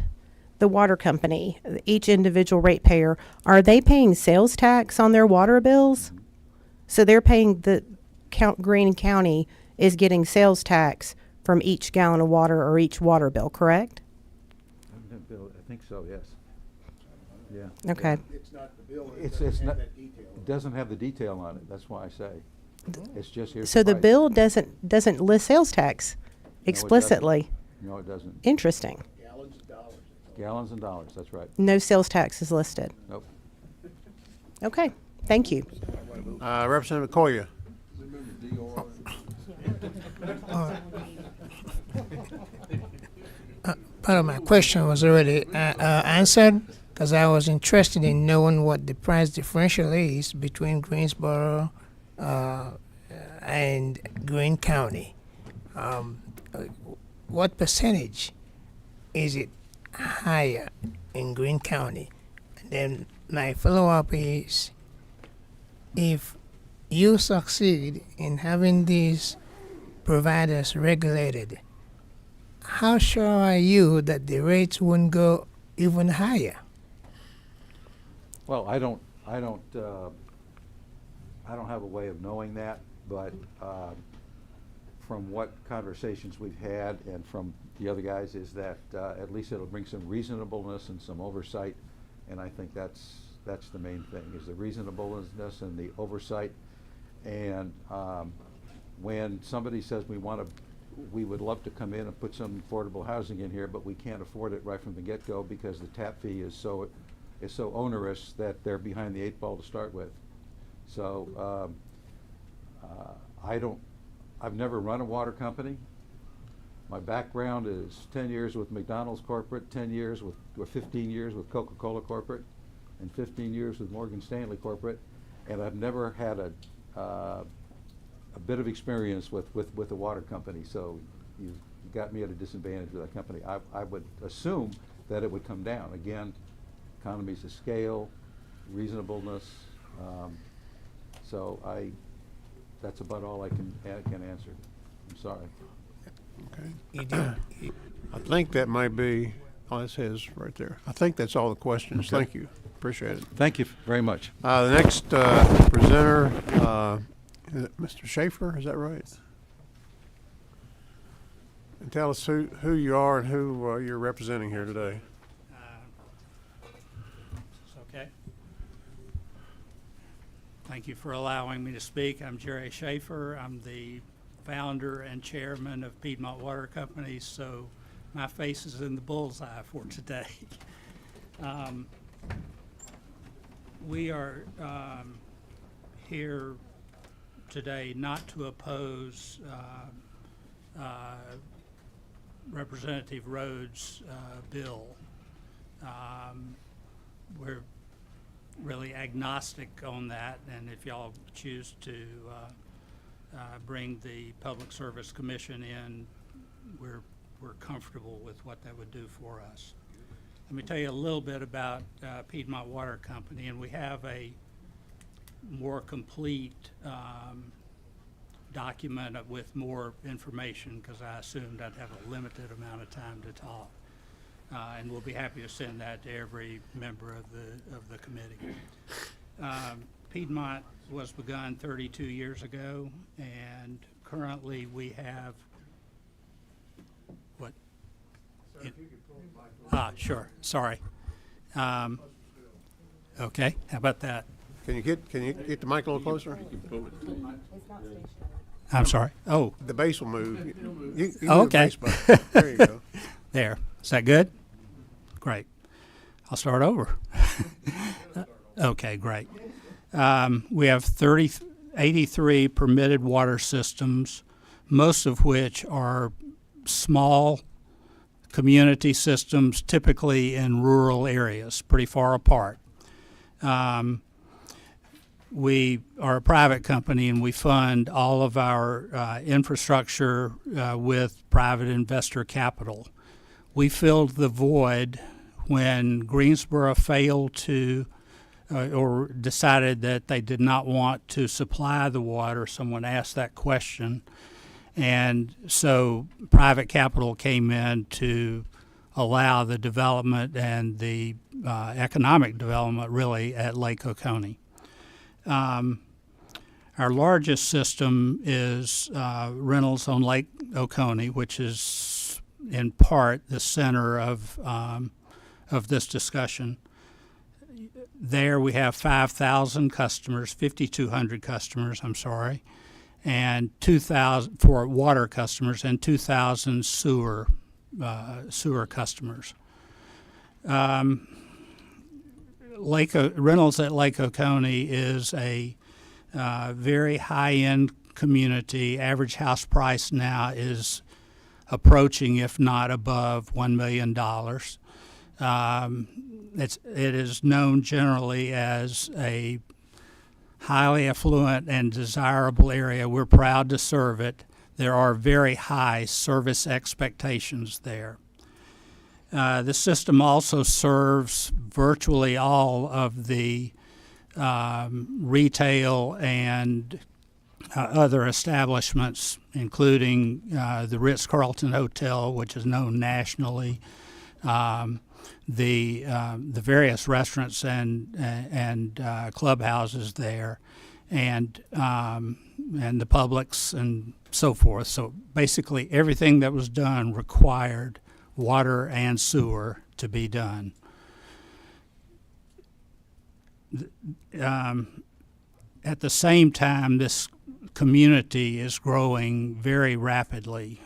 the water company, each individual ratepayer, are they paying sales tax on their water bills? So, they're paying Greene County is getting sales tax from each gallon of water or each water bill, correct? I think so, yes. Yeah. Okay. It's not the bill, It's not, it doesn't have the detail on it, that's why I say. It's just here's So the price. bill doesn't list sales tax explicitly. No, it doesn't. Interesting. Gallons and dollars, that's right. No sales tax is listed. Nope. Okay. Thank you. Representative Koya. Part of my question was already answered because I was interested in knowing what the price differential is between Greensboro and Greene County. What percentage is it higher in Greene County? And then my follow-up is, if you succeed in having these providers regulated, how sure are you that the rates wouldn't go even higher? Well, I don't have a way of knowing that, but from what conversations we've had and from the other guys is that at least it'll bring some reasonableness and some oversight, and I think that's the main thing, is the reasonableness and the oversight. And when somebody says we would love to come in and put some affordable housing in here, but we can't afford it right from the get-go because the tap fee is so onerous that they're behind the 8 ball to start with. So I've never run a water company. My background is 10 years with McDonald's corporate, 10 years or 15 years with Coca-Cola corporate, and 15 years with Morgan Stanley corporate, and I've never had a bit of experience with a water company. So you got me at a disadvantage with that company. I would assume that it would come down. Again, economies of scale, reasonableness. So that's about all I can answer. I'm sorry. Okay. I think that might be, it says right there. I think that's all the questions. Okay. Thank you. Appreciate it. Thank you very much. The next presenter, is it Mr. Schaefer, is that right? And tell us who you are and who you're representing here today. It's okay. Thank you for allowing me to speak. I'm Jerry Schaefer. I'm the founder and chairman of Piedmont Water Company, so my face is in the bullseye for today. We are here today not to oppose Representative Rhodes' bill. We're really agnostic on that, and if y'all choose to bring the Public Service Commission in, we're comfortable with what that would do for us. Let me tell you a little bit about Piedmont Water Company, and we have a more complete document with more information because I assumed I'd have a limited amount of time to talk. And we'll be happy to send that to every member of the committee. Piedmont was begun 32 years ago, and currently we have what? Sure. Sorry. Okay. How about that? Can you get the mic a little closer? I'm sorry. Oh. The base will move. You do Okay. the base button. There you go. There. Is that good? Great. I'll start over. Okay, great. We have 83 permitted water systems. most of which are small community systems, typically in rural areas, pretty far apart. We are a private company, and we fund all of our infrastructure with private investor capital. We filled the void when Greensboro failed to or decided that they did not want to supply the water. Someone asked that question, and so private capital came in to allow the development and the economic development, really, at Lake Oconee. Our largest system is Reynolds on Lake Oconee, which is in part the center of this discussion. There we have 5,000 customers, 5,200 customers, I'm sorry, and 2,000 for water customers and 2,000 sewer customers. Reynolds at Lake Oconee is a very high-end community. Average house price now is approaching, if not above, $1 million. It is known generally as a highly affluent and desirable area. We're proud to serve it. There are very high service expectations there. The system also serves virtually all of the retail and other establishments, including the Ritz-Carlton Hotel, which is known nationally, the various restaurants and clubhouses there, and the Publix and so forth. So basically, everything that was done required water and sewer to be done. At the same time, this community is growing very rapidly.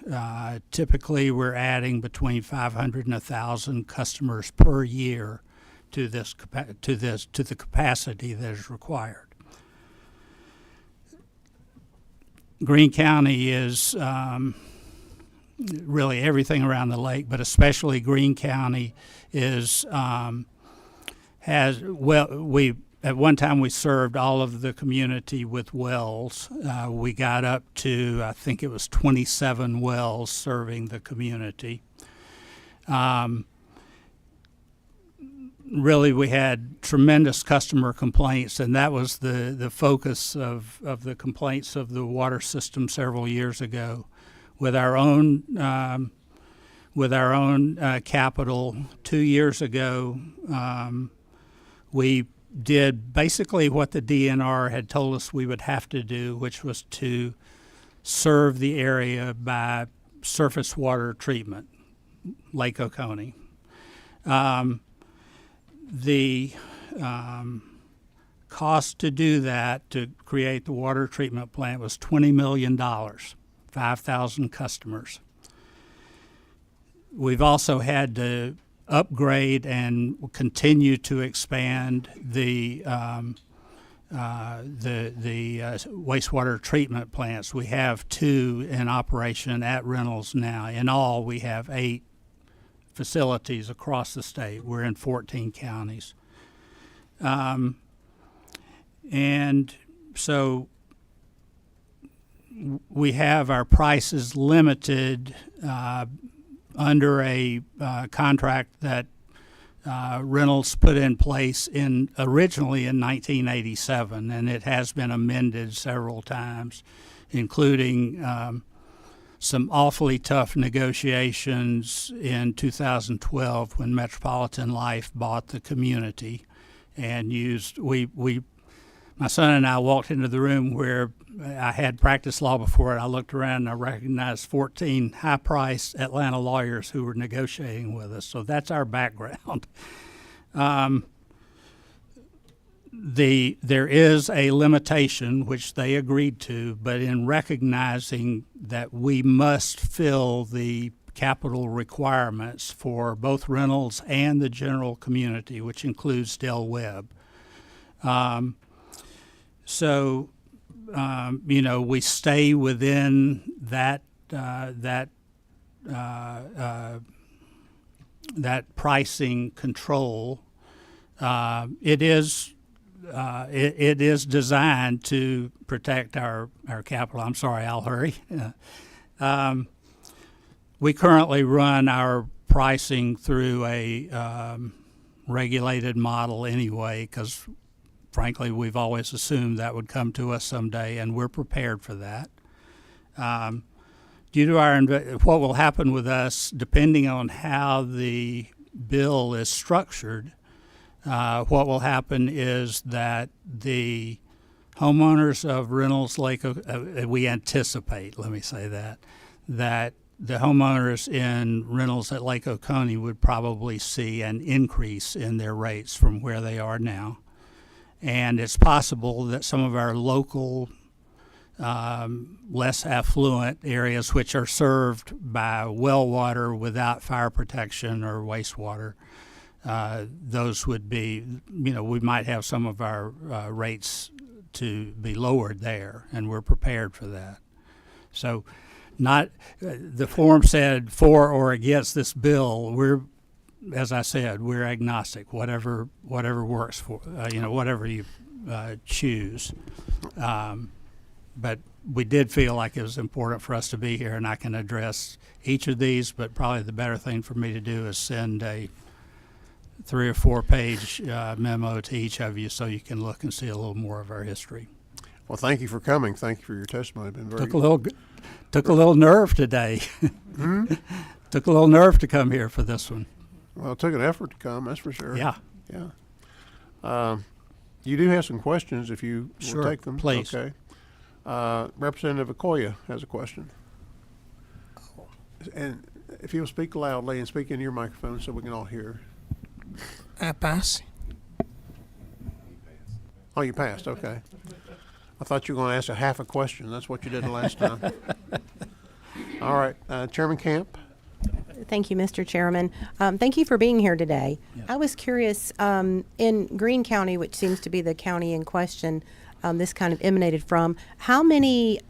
Typically, we're adding between 500 and 1,000 customers per year to the capacity that is required. Greene County is really everything around the lake, but especially Greene County is at one time we served all of the community with wells. We got up to, I think it was 27 wells serving the community. Really, we had tremendous customer complaints, and that was the focus of the complaints of the water system several years ago. With our own capital 2 years ago, we did basically what the DNR had told us we would have to do, which was to serve the area by surface water treatment, Lake Oconee. The cost to do that, to create the water treatment plant, was $20 million, 5,000 customers. We've also had to upgrade and continue to expand the wastewater treatment plants. We have 2 in operation at Reynolds now. In all, we have 8 facilities across the state. We're in 14 counties. And so we have our prices limited under a contract that Reynolds put in place originally in 1987, and it has been amended several times, including some awfully tough negotiations in 2012 when Metropolitan Life bought the community and my son and I walked into the room where I had practiced law before it. I looked around and I recognized 14 high-priced Atlanta lawyers who were negotiating with us. So that's our background. There is a limitation, which they agreed to, but in recognizing that we must fill the capital requirements for both Reynolds and the general community, which includes Del Webb. We stay within that pricing control, it is designed to protect our capital. I'm sorry, I'll hurry. We currently run our pricing through a regulated model anyway, because frankly, we've always assumed that would come to us someday, and we're prepared for that. Due to what will happen with us, depending on how the bill is structured, what will happen is that the homeowners of Reynolds Lake, we anticipate, let me say that the homeowners in Reynolds at Lake Oconee would probably see an increase in their rates from where they are now. And it's possible that some of our local, less affluent areas, which are served by well water without fire protection or wastewater, those would be, we might have some of our rates to be lowered there, and we're prepared for that. So the form said for or against this bill. As I said, we're agnostic. Whatever works for whatever you choose. But we did feel like it was important for us to be here, and I can address each of these. But probably the better thing for me to do is send a 3 or 4 page memo to each of you, so you can look and see a little more of our history. Well, thank you for coming. Thank you for your testimony. It's been very Took a little nerve today. Took a little nerve to come here for this one. Well, it took an effort to come, that's for sure. Yeah. Yeah. You do have some questions if you will take them. Please. Okay. Representative Okoye has a question. And if you'll speak loudly and speak into your microphone so we can all hear. I pass. Oh, you passed, okay. I thought you were going to ask a half a question. That's what you did the last time. All right, Chairman Camp. Thank you, Mr. Chairman. Thank you for being here today. Yeah. I was curious, in Greene County, which seems to be the county in question, this kind of emanated from, how many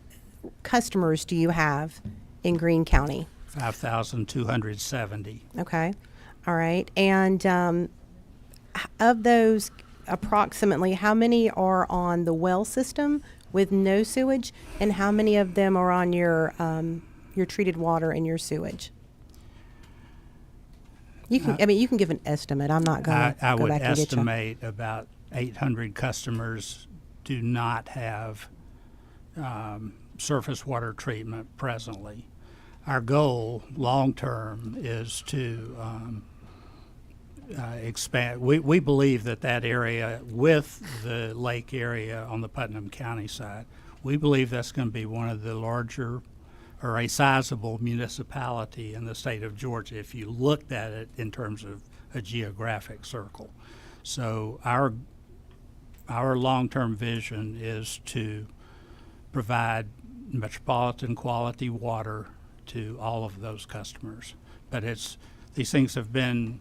customers do you have in Greene County? 5,270. Okay. All right. And of those, approximately how many are on the well system with no sewage, and how many of them are on your treated water and your sewage? You can, you can give an estimate. I'm not going to I go would back and get you. estimate about 800 customers do not have surface water treatment presently. Our goal, long term, is to expand. We believe that area, with the lake area on the Putnam County side, we believe that's going to be one of the larger, or a sizable municipality in the state of Georgia if you looked at it in terms of a geographic circle. So our long-term vision is to provide metropolitan quality water to all of those customers. But these things have been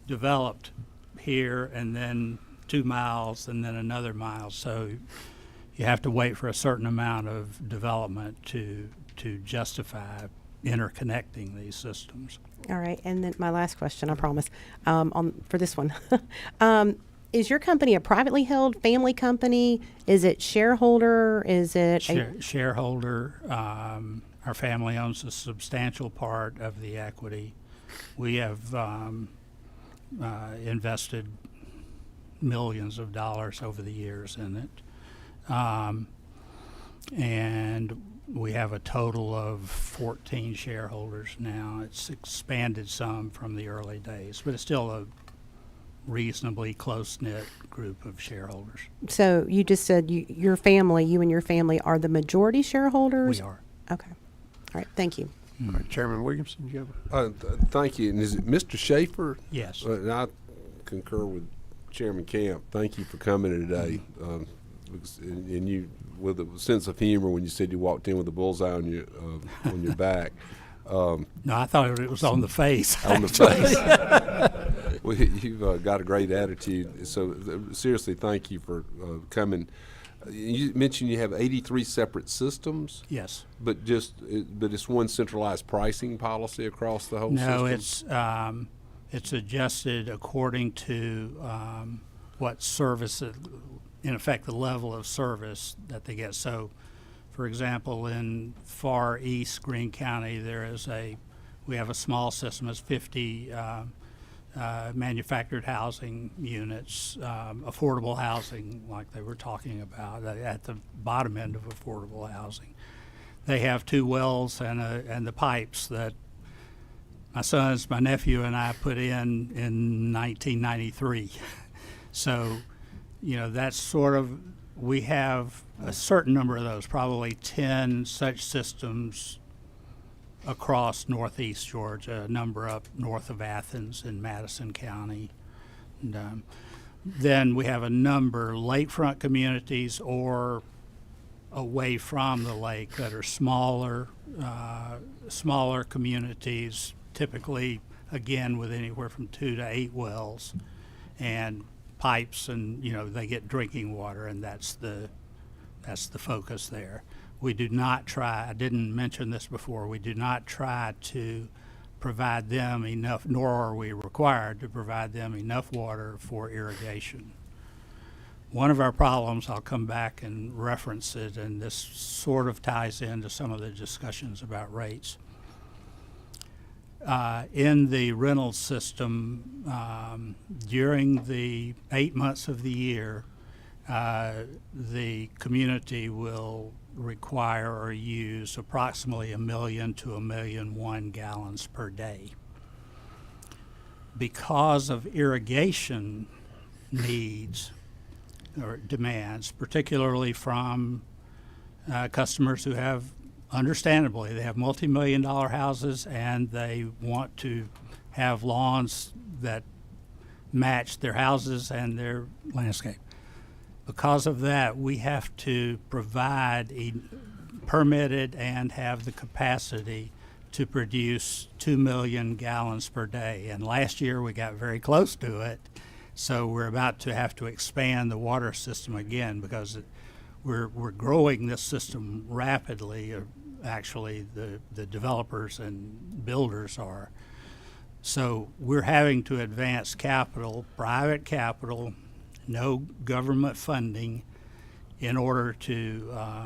developed here and then 2 miles and then another mile. So you have to wait for a certain amount of development to justify interconnecting these systems. All right, and then my last question, I promise, for this one. Is your company a privately held family company? Is it shareholder? Is it shareholder? Our family owns a substantial part of the equity. We have invested millions of dollars over the years in it. And we have a total of 14 shareholders now. It's expanded some from the early days, but it's still a reasonably close-knit group of shareholders. So you just said you and your family are the majority shareholders? We are. Okay. All right. Thank you. All right, Chairman Williamson, do you have Thank you. And is it Mr. Schaefer? Yes. And I concur with Chairman Camp. Thank you for coming today. And you, with a sense of humor, when you said you walked in with a bullseye on your back. No, I thought it was on the face. On the face. Well, you've got a great attitude. So seriously, thank you for coming. You mentioned you have 83 separate systems, Yes. but it's one centralized pricing policy across the whole system? No, it's adjusted according to what service, in effect, the level of service that they get. So, for example, in far east Greene County, we have a small system. It's 50 manufactured housing units, affordable housing, like they were talking about, at the bottom end of affordable housing. They have 2 wells and the pipes that my nephew and I put in 1993. So, that's sort of, we have a certain number of those, probably 10 such systems across northeast Georgia, a number up north of Athens in Madison County. And then we have a number lakefront communities or away from the lake that are smaller communities, typically, again, with anywhere from 2 to 8 wells and pipes, and they get drinking water, and that's the focus there. We do not try, I didn't mention this before, we do not try to provide them enough, nor are we required to provide them enough water for irrigation. One of our problems, I'll come back and reference it, and this sort of ties into some of the discussions about rates. In the rental system, during the 8 months of the year, the community will require or use approximately 1 million to 1.1 million gallons per day. Because of irrigation needs or demands, particularly from customers who have, understandably, they have multi-million-dollar houses and they want to have lawns that match their houses and their landscape. Because of that, we have to provide permitted and have the capacity to produce 2 million gallons per day. And last year we got very close to it, so we're about to have to expand the water system again because we're growing this system rapidly. Actually, the developers and builders are. So we're having to advance capital, private capital, no government funding, in order to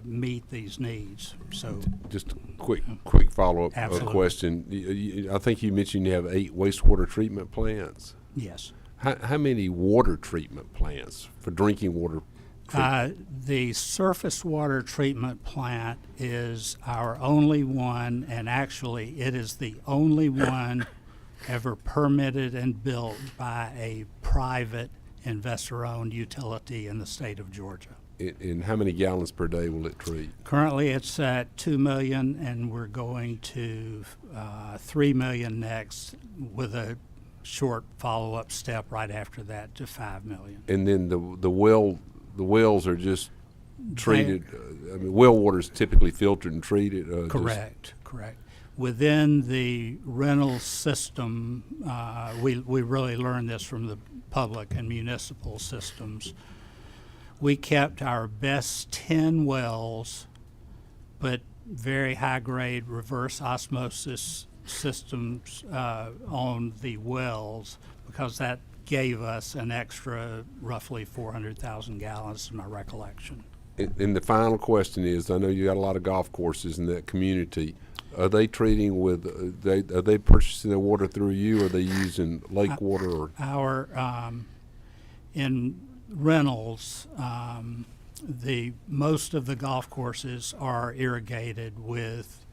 meet these needs. So just a quick follow-up question. I think you mentioned you have 8 wastewater treatment plants. Yes. How many water treatment plants for drinking water? The surface water treatment plant is our only one, and actually it is the only one ever permitted and built by a private investor-owned utility in the state of Georgia. And how many gallons per day will it treat? Currently it's at 2 million, and we're going to 3 million next, with a short follow-up step right after that to 5 million. And then the wells are just treated. I mean, well water is typically filtered and treated. Correct. Within the rental system, we really learned this from the public and municipal systems. We kept our best 10 wells, but very high-grade reverse osmosis systems on the wells, because that gave us an extra roughly 400,000 gallons, is my recollection. And the final question is, I know you got a lot of golf courses in that community. Are they treating with? Are they purchasing their water through you? Or are they using lake water? Or our in rentals, most of the golf courses are irrigated with.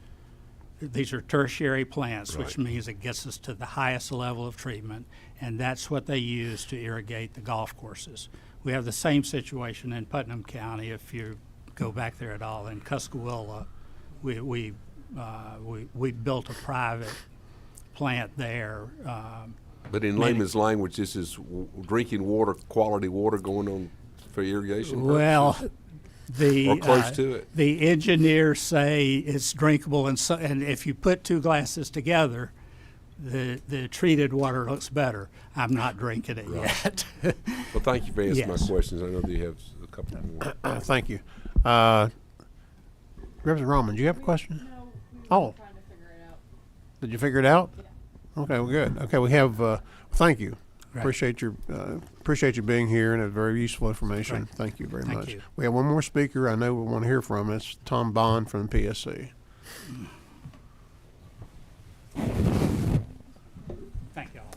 These are tertiary plants, Right. which means it gets us to the highest level of treatment, and that's what they use to irrigate the golf courses. We have the same situation in Putnam County. If you go back there at all, in Tuscaloosa, we built a private plant there. But in layman's language, this is drinking water, quality water going on for irrigation purposes? Well, or close to it. The engineers say it's drinkable, and if you put 2 glasses together, the treated water looks better. I'm not drinking it yet. Well, thank you for answering Yes. my questions. I know that you have a couple more. Thank you. Representative Roman, do you have a question? No. Oh. Trying to figure it out. Did you figure it out? Yeah. Okay, well, good. Okay, we have, thank you. Right. Appreciate you being here, and it's very useful information. Right. Thank you very Thank much. you. We have one more speaker I know we want to hear from. It's Tom Bond from the PSC. Thank you all.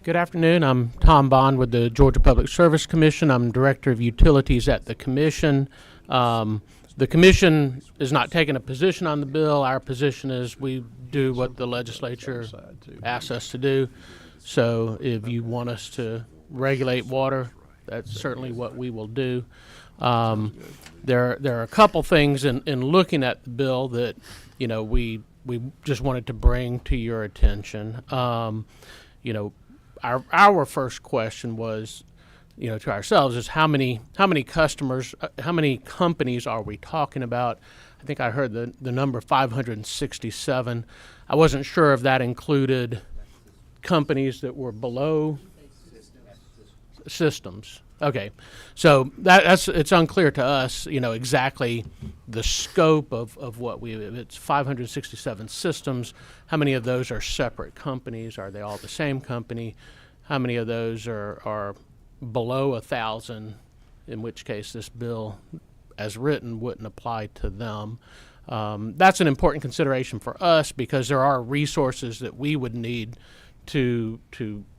Good afternoon. I'm Tom Bond with the Georgia Public Service Commission. I'm Director of Utilities at the Commission. The Commission is not taking a position on the bill. Our position is we do what the legislature asks us to do. So if you want us to regulate water, that's certainly what we will do. There are a couple things in looking at the bill that, you know, we just wanted to bring to your attention. You know, our first question was, you know, to ourselves is how many customers, how many companies are we talking about? I think I heard the number 567. I wasn't sure if that included companies that were below systems. Okay, so it's unclear to us, you know, exactly the scope of what it's 567 systems. How many of those are separate companies? Are they all the same company? How many of those are below 1,000, in which case this bill, as written, wouldn't apply to them? That's an important consideration for us because there are resources that we would need to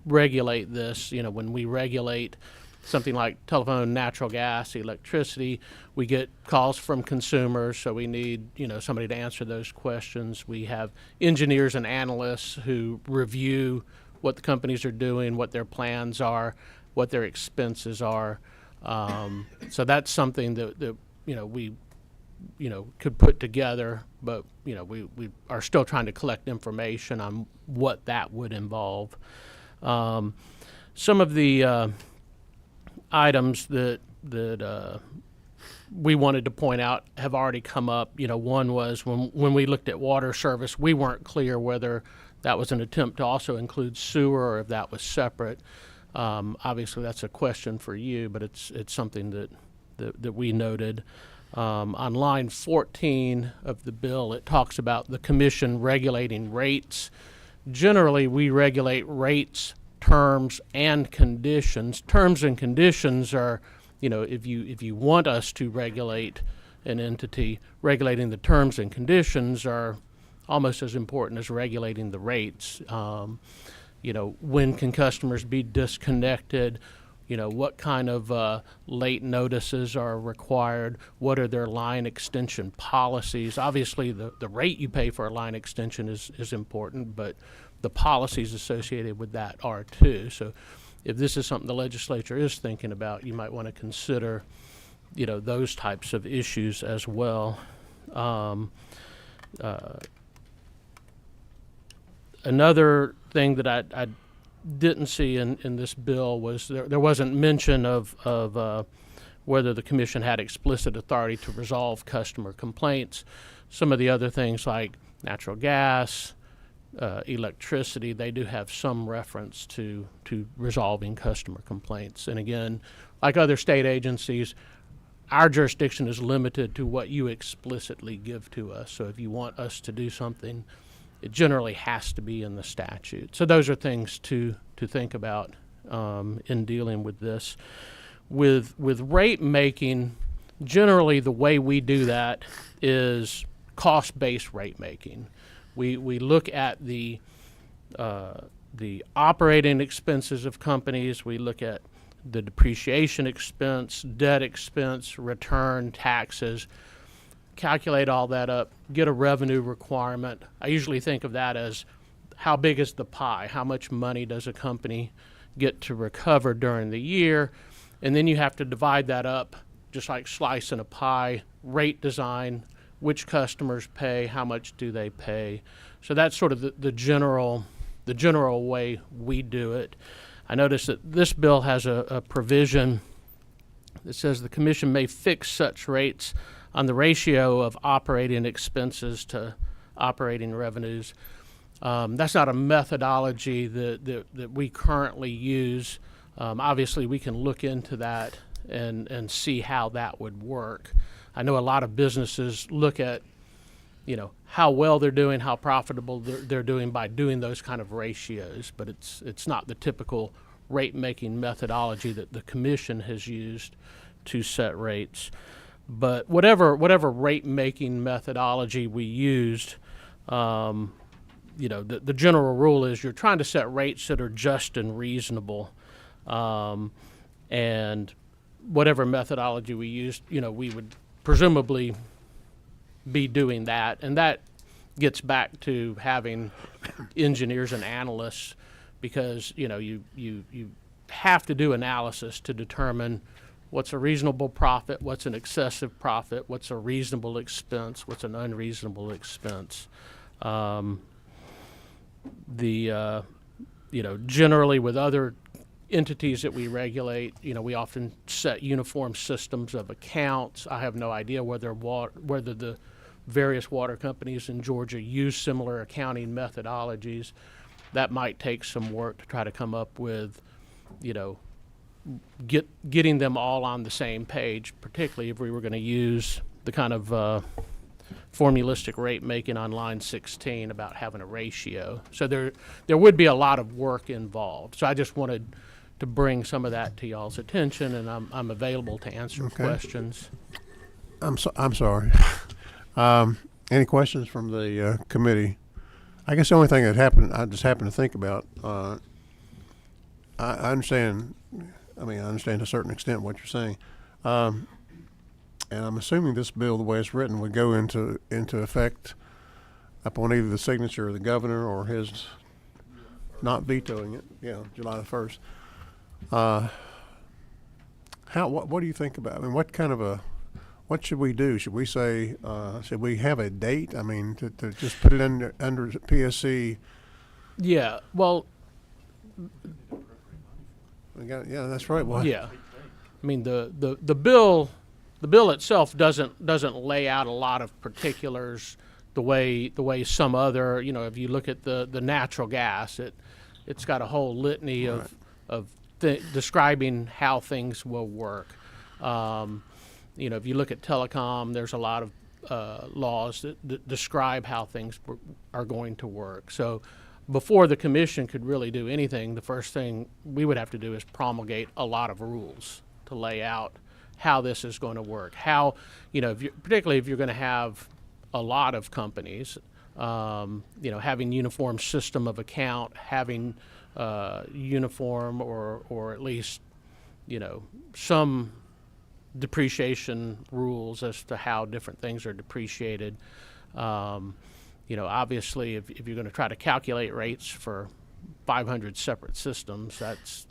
regulate this. You know, when we regulate something like telephone, natural gas, electricity, we get calls from consumers, so we need, you know, somebody to answer those questions. We have engineers and analysts who review what the companies are doing, what their plans are, what their expenses are. So that's something that you know, we, you know, could put together, but, you know, we are still trying to collect information on what that would involve. Some of the items that we wanted to point out have already come up. You know, one was when we looked at water service, we weren't clear whether that was an attempt to also include sewer or if that was separate. Obviously, that's a question for you, but it's something that we noted. On line 14 of the bill, it talks about the commission regulating rates. Generally, we regulate rates, terms, and conditions. Terms and conditions are, you know, if you want us to regulate an entity, regulating the terms and conditions are almost as important as regulating the rates. You know, when can customers be disconnected? You know, what kind of late notices are required? What are their line extension policies? Obviously, the rate you pay for a line extension is important, but the policies associated with that are too. So if this is something the legislature is thinking about, you might want to consider, you know, those types of issues as well. Another thing that I didn't see in this bill was there wasn't mention of whether the commission had explicit authority to resolve customer complaints. Some of the other things like natural gas, electricity, they do have some reference to resolving customer complaints. And again, like other state agencies, our jurisdiction is limited to what you explicitly give to us. So if you want us to do something, it generally has to be in the statute. So those are things to think about in dealing with this. With rate making, generally the way we do that is cost-based rate making. We look at the operating expenses of companies. We look at the depreciation expense, debt expense, return, taxes, calculate all that up, get a revenue requirement. I usually think of that as how big is the pie? How much money does a company get to recover during the year? And then you have to divide that up, just like slicing a pie, rate design, which customers pay, how much do they pay. So that's sort of the general way we do it. I notice that this bill has a provision that says the commission may fix such rates on the ratio of operating expenses to operating revenues. That's not a methodology that we currently use. Obviously, we can look into that and see how that would work. I know a lot of businesses look at, how well they're doing, how profitable they're doing by doing those kind of ratios, but it's not the typical rate-making methodology that the commission has used to set rates. But whatever rate-making methodology we used, the general rule is you're trying to set rates that are just and reasonable. And whatever methodology we used, we would presumably be doing that. And that gets back to having engineers and analysts, because, you have to do analysis to determine what's a reasonable profit, what's an excessive profit, what's a reasonable expense, what's an unreasonable expense. Generally with other entities that we regulate, we often set uniform systems of accounts. I have no idea whether the various water companies in Georgia use similar accounting methodologies. That might take some work to try to come up with, getting them all on the same page, particularly if we were going to use the kind of formulistic rate making on line 16 about having a ratio. So there would be a lot of work involved. So I just wanted to bring some of that to y'all's attention, and I'm available to answer questions. I'm sorry. Any questions from the committee? I guess the only thing that happened, I just happened to think about, I understand to a certain extent what you're saying. And I'm assuming this bill, the way it's written, would go into effect upon either the signature of the governor or his not vetoing it, July the 1st. What do you think about it? I mean, what should we do? Should we say, should we have a date? I mean, to just put it under PSC? Yeah, well, that's right. Well, yeah. I mean, the bill itself doesn't lay out a lot of particulars the way some other, if you look at the natural gas, it's got a whole litany of describing how things will work. If you look at telecom, there's a lot of laws that describe how things are going to work. So before the commission could really do anything, the first thing we would have to do is promulgate a lot of rules to lay out how this is going to work. How, particularly if you're going to have a lot of companies, having uniform system of account, having uniform or at least, some depreciation rules as to how different things are depreciated. Obviously, if you're going to try to calculate rates for 500 separate systems, that's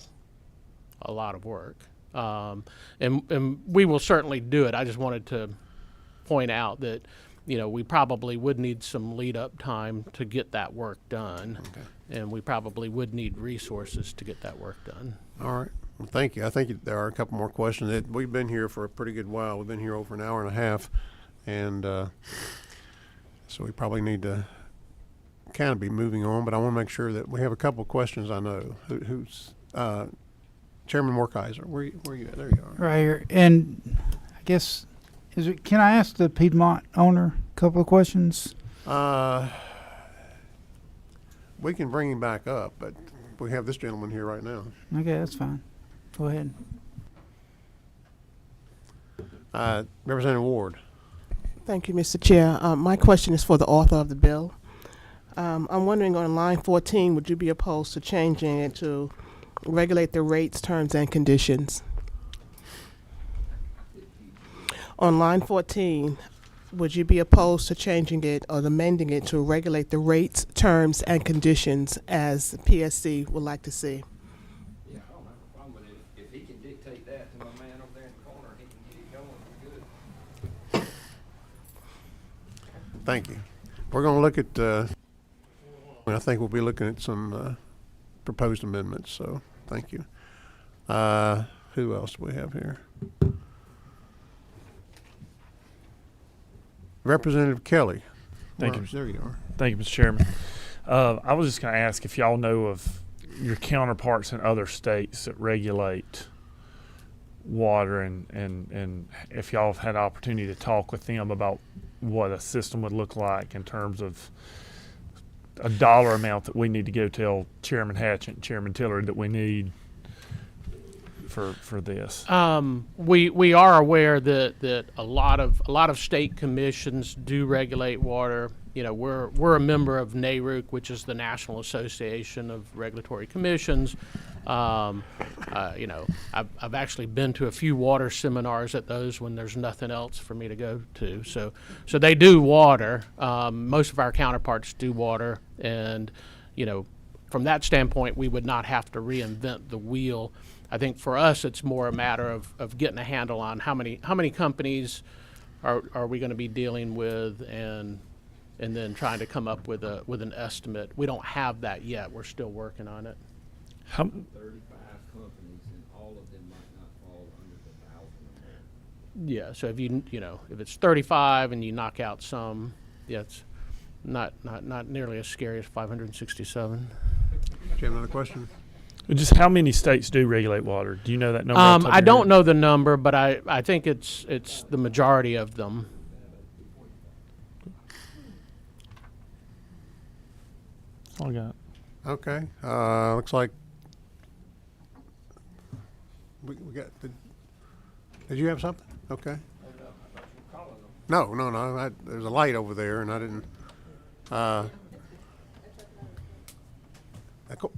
a lot of work. And we will certainly do it. I just wanted to point out that, we probably would need some lead-up time to get that work done. Okay. And we probably would need resources to get that work done. All right. Well, thank you. I think there are a couple more questions. We've been here for a pretty good while. We've been here over an hour and a half, and so we probably need to kind of be moving on. But I want to make sure that we have a couple of questions. I know who's Chairman Morkaiser. Where are you at? There you are. Right here, and I guess can I ask the Piedmont owner a couple of questions? We can bring him back up, but we have this gentleman here right now. Okay, that's fine. Go ahead. Representative Ward. Thank you, Mr. Chair. My question is for the author of the bill. I'm wondering on line 14, would you be opposed to changing it to regulate the rates, terms, and conditions? On line 14, would you be opposed to changing it or amending it to regulate the rates, terms, and conditions as PSC would like to see? Yeah, I don't have a problem with it. If he can dictate that to my man over there in the corner, he can get it going, we're good. Thank you. We're going to look at, I think we'll be looking at some proposed amendments, so thank you. Who else do we have here? Representative Kelly. Thank Where- you. There you are. Thank you, Mr. Chairman. I was just going to ask if y'all know of your counterparts in other states that regulate water, and if y'all have had opportunity to talk with them about what a system would look like in terms of a dollar amount that we need to go tell Chairman Hatchett and Chairman Tillery that we need for this. We are aware that a lot of state commissions do regulate water. You know, we're a member of NARUC, which is the National Association of Regulatory Commissions. You know, I've actually been to a few water seminars at those when there's nothing else for me to go to. So they do water. Most of our counterparts do water, and you know, from that standpoint, we would not have to reinvent the wheel. I think for us, it's more a matter of getting a handle on how many companies are we going to be dealing with, and then trying to come up with an estimate. We don't have that yet. We're still working on it. 35 companies, and all of them might not fall under the 1,000 or more. Yeah. So if it's 35 and you knock out some, yeah, it's not nearly as scary as 567. Do you have another question? Just how many states do regulate water? Do you know that number? off the top I of your don't head? know the number, but I think it's the majority of them. That's all I got. Okay. Looks like we got. Did you have something? Okay. No. There's a light over there, and I didn't.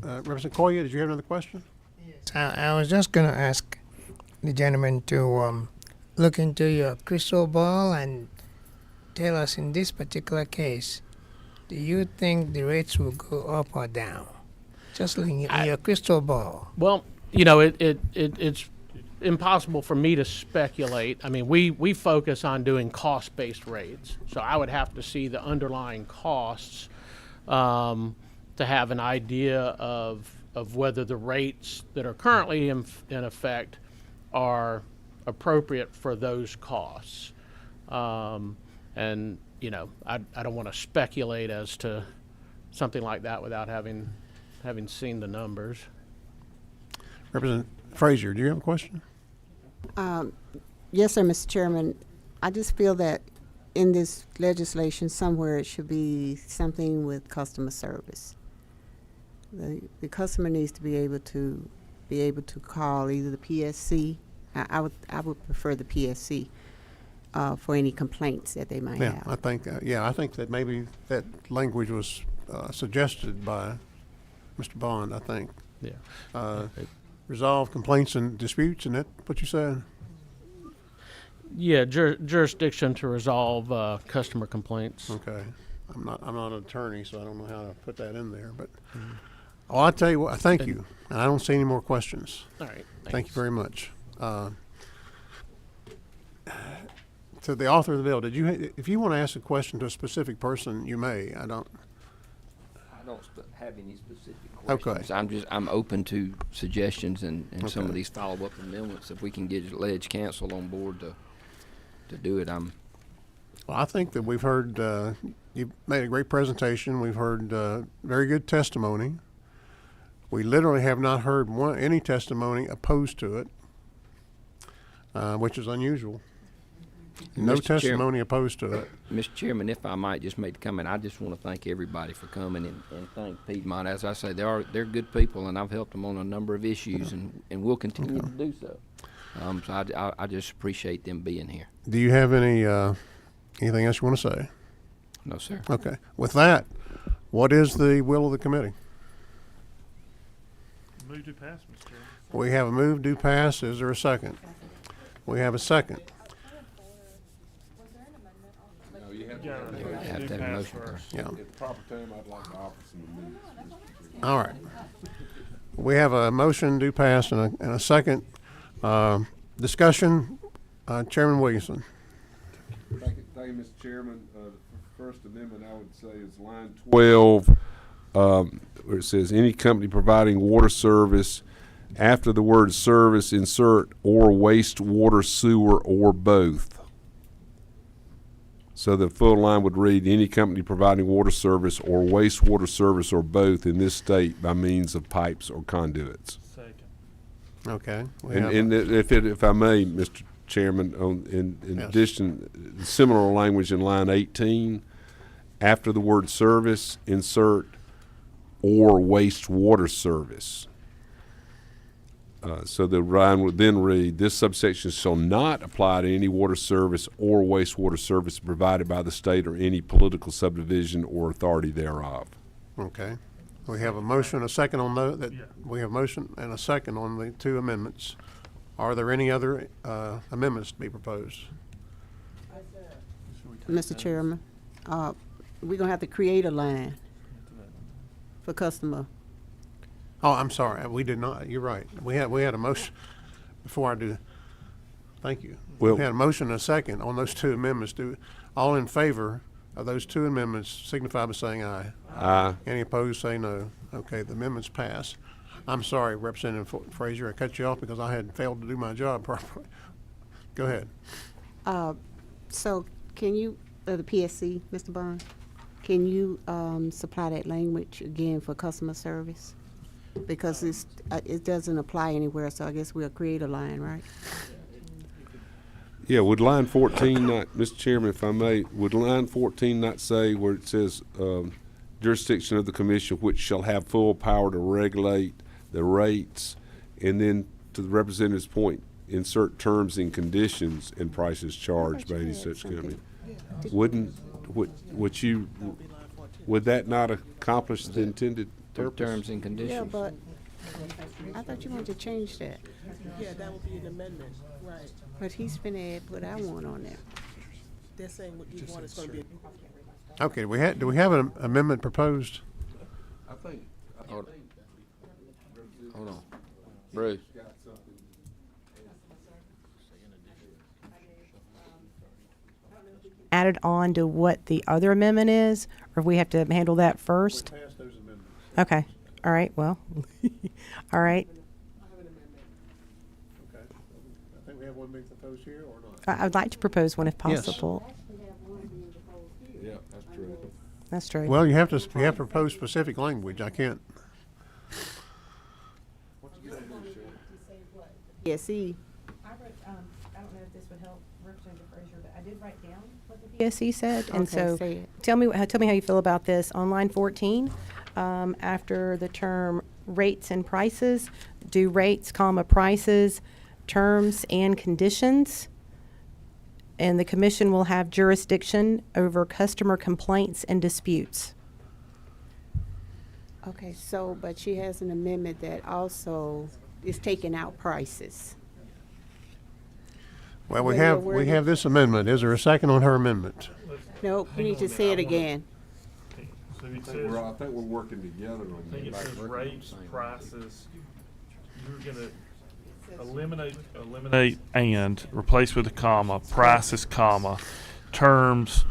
Representative Koya, did you have another question? I was just going to ask the gentleman to look into your crystal ball and tell us, in this particular case, do you think the rates will go up or down? Just looking at your crystal ball. Well, you know, it's impossible for me to speculate. I mean, we focus on doing cost-based rates, so I would have to see the underlying costs to have an idea of whether the rates that are currently in effect are appropriate for those costs. And you know, I don't want to speculate as to something like that without having seen the numbers. Representative Frazier, do you have a question? Yes, sir, Mr. Chairman. I just feel that in this legislation somewhere it should be something with customer service. The customer needs to be able to call either the PSC. I would prefer the PSC for any complaints that they might have. I think that maybe that language was suggested by Mr. Bond. I think. Yeah. Resolve complaints and disputes, and that what you said? Yeah, jurisdiction to resolve customer complaints. Okay. I'm not an attorney, so I don't know how to put that in there, but. Oh, I'll tell you what. Thank you. And I don't see any more questions. All right. Thank you very much. To the author of the bill, if you want to ask a question to a specific person, you may. I don't have any specific Okay. questions. I'm open to suggestions and some of these follow-up amendments. If we can get Ledge Council on board to do it, Well, I think that we've heard, you've made a great presentation. We've heard very good testimony. We literally have not heard any testimony opposed to it, which is unusual. No Mr. Chairman, testimony opposed to it. Mr. Chairman, if I might just make a comment, I just want to thank everybody for coming and thank Piedmont. As I say, they're good people, and I've helped them on a number of issues, and we'll continue to do so. So I just appreciate them being here. Do you have anything else you want to say? No, sir. Okay. With that, what is the will of the committee? Move to pass, Mr. Chairman. We have a move to pass. Is there a second? We have a second. No, you have Have to have a motion first. Yeah. At the proper time, I'd like to offer some amendments, Mr. Chairman. All right. We have a motion to pass and a second. Discussion. Chairman Williamson. Thank you, Mr. Chairman. The first amendment I would say is line 12, where it says any company providing water service. After the word service, insert or wastewater, sewer, or both. So the full line would read, any company providing water service or wastewater service or both in this state by means of pipes or conduits. Second. Okay. We And, have and if I may, Mr. Chairman, in Yes. addition, similar language in line 18, after the word service, insert or wastewater service. So the line would then read, this subsection shall not apply to any water service or wastewater service provided by the state or any political subdivision or authority thereof. Okay. We have a motion, a second on we have a motion and a second on the two amendments. Are there any other amendments to be proposed? Mr. Chairman, we're gonna have to create a line for customer. Oh, I'm sorry. We did not. You're right. We had a motion before I do. Thank you. Well- We had a motion and a second on those two amendments. All in favor of those two amendments signify by saying aye. Aye. Any opposed, say no. Okay, the amendments pass. I'm sorry, Representative Frazier, I cut you off because I had failed to do my job properly. Go ahead. So can you, the PSC, Mr. Bond, can you supply that language again for customer service? Because it doesn't apply anywhere, so I guess we'll create a line, right? Yeah, would line 14 not, Mr. Chairman, if I may, would line 14 not say where it says jurisdiction of the commission which shall have full power to regulate the rates, and then to the representative's point, insert terms and conditions and prices charged by any such company? Would that not accomplish the intended purpose? Terms and conditions. Yeah, but I thought you wanted to change that. Yeah, that would be an amendment, right. But he's finna add what I want on there. They're saying what you want is gonna be. Okay, do we have an amendment proposed? I think. Hold on. Bruce. Added on to what the other amendment is, or if we have to handle that first? Pass those amendments. Okay, all right, well, all right. Okay. I think we have one being proposed here or not? I would like to propose one if Yes. possible. Yeah, that's true. That's true. Well, you have to propose specific language. I can't. PSC. I don't know if this would help Representative Frazier, but I did write down what the PSC said, and Okay, so say it. tell me how you feel about this. On line 14, after the term rates and prices, do rates, comma, prices, terms and conditions, and the commission will have jurisdiction over customer complaints and disputes. Okay, so, but she has an amendment that also is taking out prices. Well, Where you're we have this amendment. Is there a second on her amendment? Nope, you need to say it again. So it I says, think we're working together on I think it that. says rates, prices. You're gonna eliminate and replace with a comma, prices, comma, terms,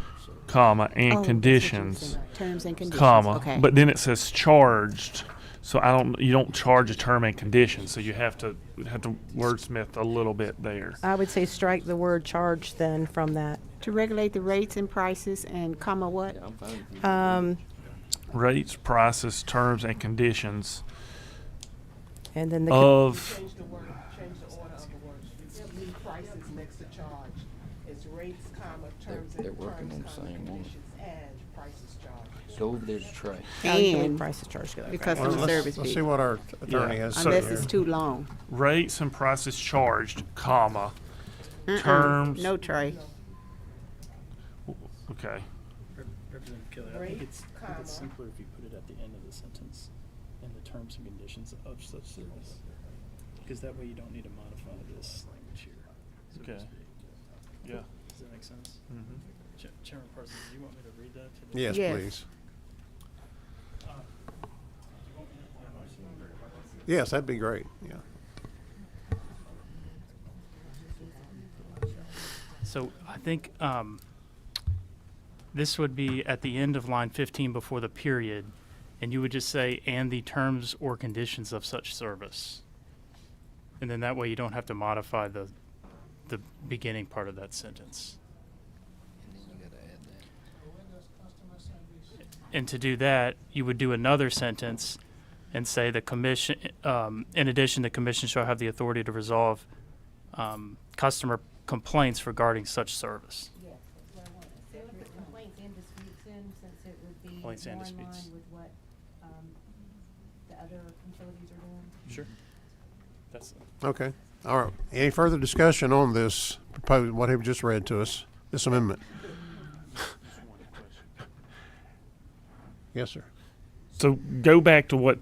comma, and Oh, that's what you were conditions, saying. Terms and conditions, comma. okay. But then it says charged. So you don't charge a term and condition. So you have to wordsmith a little bit there. I would say strike the word charge then from that. To regulate the rates and prices and comma what? Rates, prices, terms, and conditions And then the of Change the order of the words. Leave prices next to charge. It's rates, comma, terms They're and working terms, on the comma, same one. conditions, and prices charged. Go over there to Trey. And prices charged. the Well, customer service let's fee. see what our attorney Yeah. has to say Unless here. it's too long. rates and prices charged, comma, terms. No, Trey. Okay. Representative Kelly, I think it's simpler if you put it at the end of the sentence in the terms and conditions of such service. Because that way you don't need to modify this language here. So to Okay. speak. Yeah. Does that make sense? Mm-hmm. Chairman Parsons, do you want me to read that to the? Yes, Yes. please. Yes, that'd be great. Yeah. So I think this would be at the end of line 15 before the period, and you would just say, and the terms or conditions of such service. And then that way you don't have to modify the beginning part of that sentence. And then you gotta add And to do that, you would do another sentence and say the commission, in addition, the commission shall have the authority to resolve customer complaints regarding such service. Yes, that's what I want. So if the complaints and disputes in, since it would be Complaints and more in disputes. line with what the other utilities are doing. Sure. That's Okay. All right. Any further discussion on this proposed, what he just read to us, this amendment? Yes, sir. So go back to what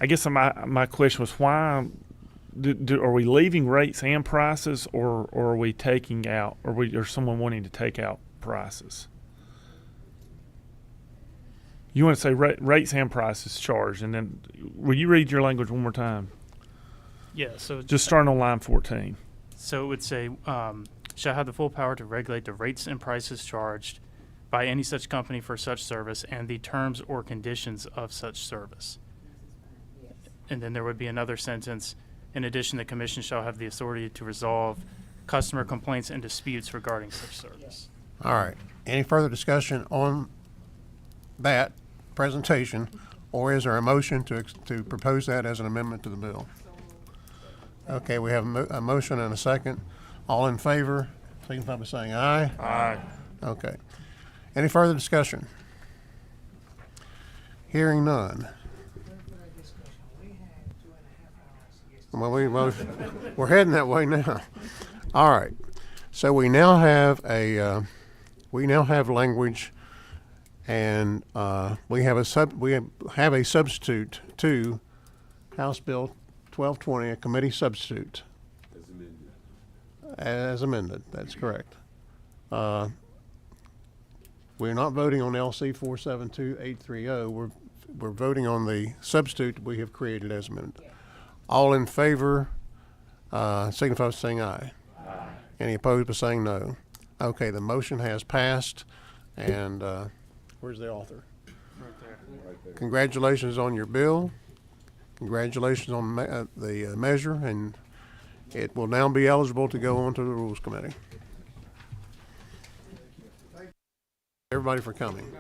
I guess my question was: why are we leaving rates and prices, or are we taking out, or someone wanting to take out prices? You want to say rates and prices charged, and then will you read your language one more time? yeah. So Just starting on line 14. So it would say, shall have the full power to regulate the rates and prices charged by any such company for such service and the terms or conditions of such service. And then there would be another sentence, in addition, the commission shall have the authority to resolve customer complaints and disputes regarding such service. All right. Any further discussion on that presentation, or is there a motion to propose that as an amendment to the bill? Okay, we have a motion and a second. All in favor, signify by saying aye. Aye. Okay. Any further discussion? Hearing none. Well, we're heading that way now. All right. So we now have language, and we have a substitute to House Bill 1220, a committee substitute. As amended, that's correct. We're not voting on LC 472830. We're voting on the substitute we have created as amended. All in favor, signify by saying aye. Aye. Any opposed by saying no? Okay, the motion has passed, and where's the author? Right there. Congratulations on your bill. Congratulations on the measure, and it will now be eligible to go on to the Rules Committee. Everybody for coming.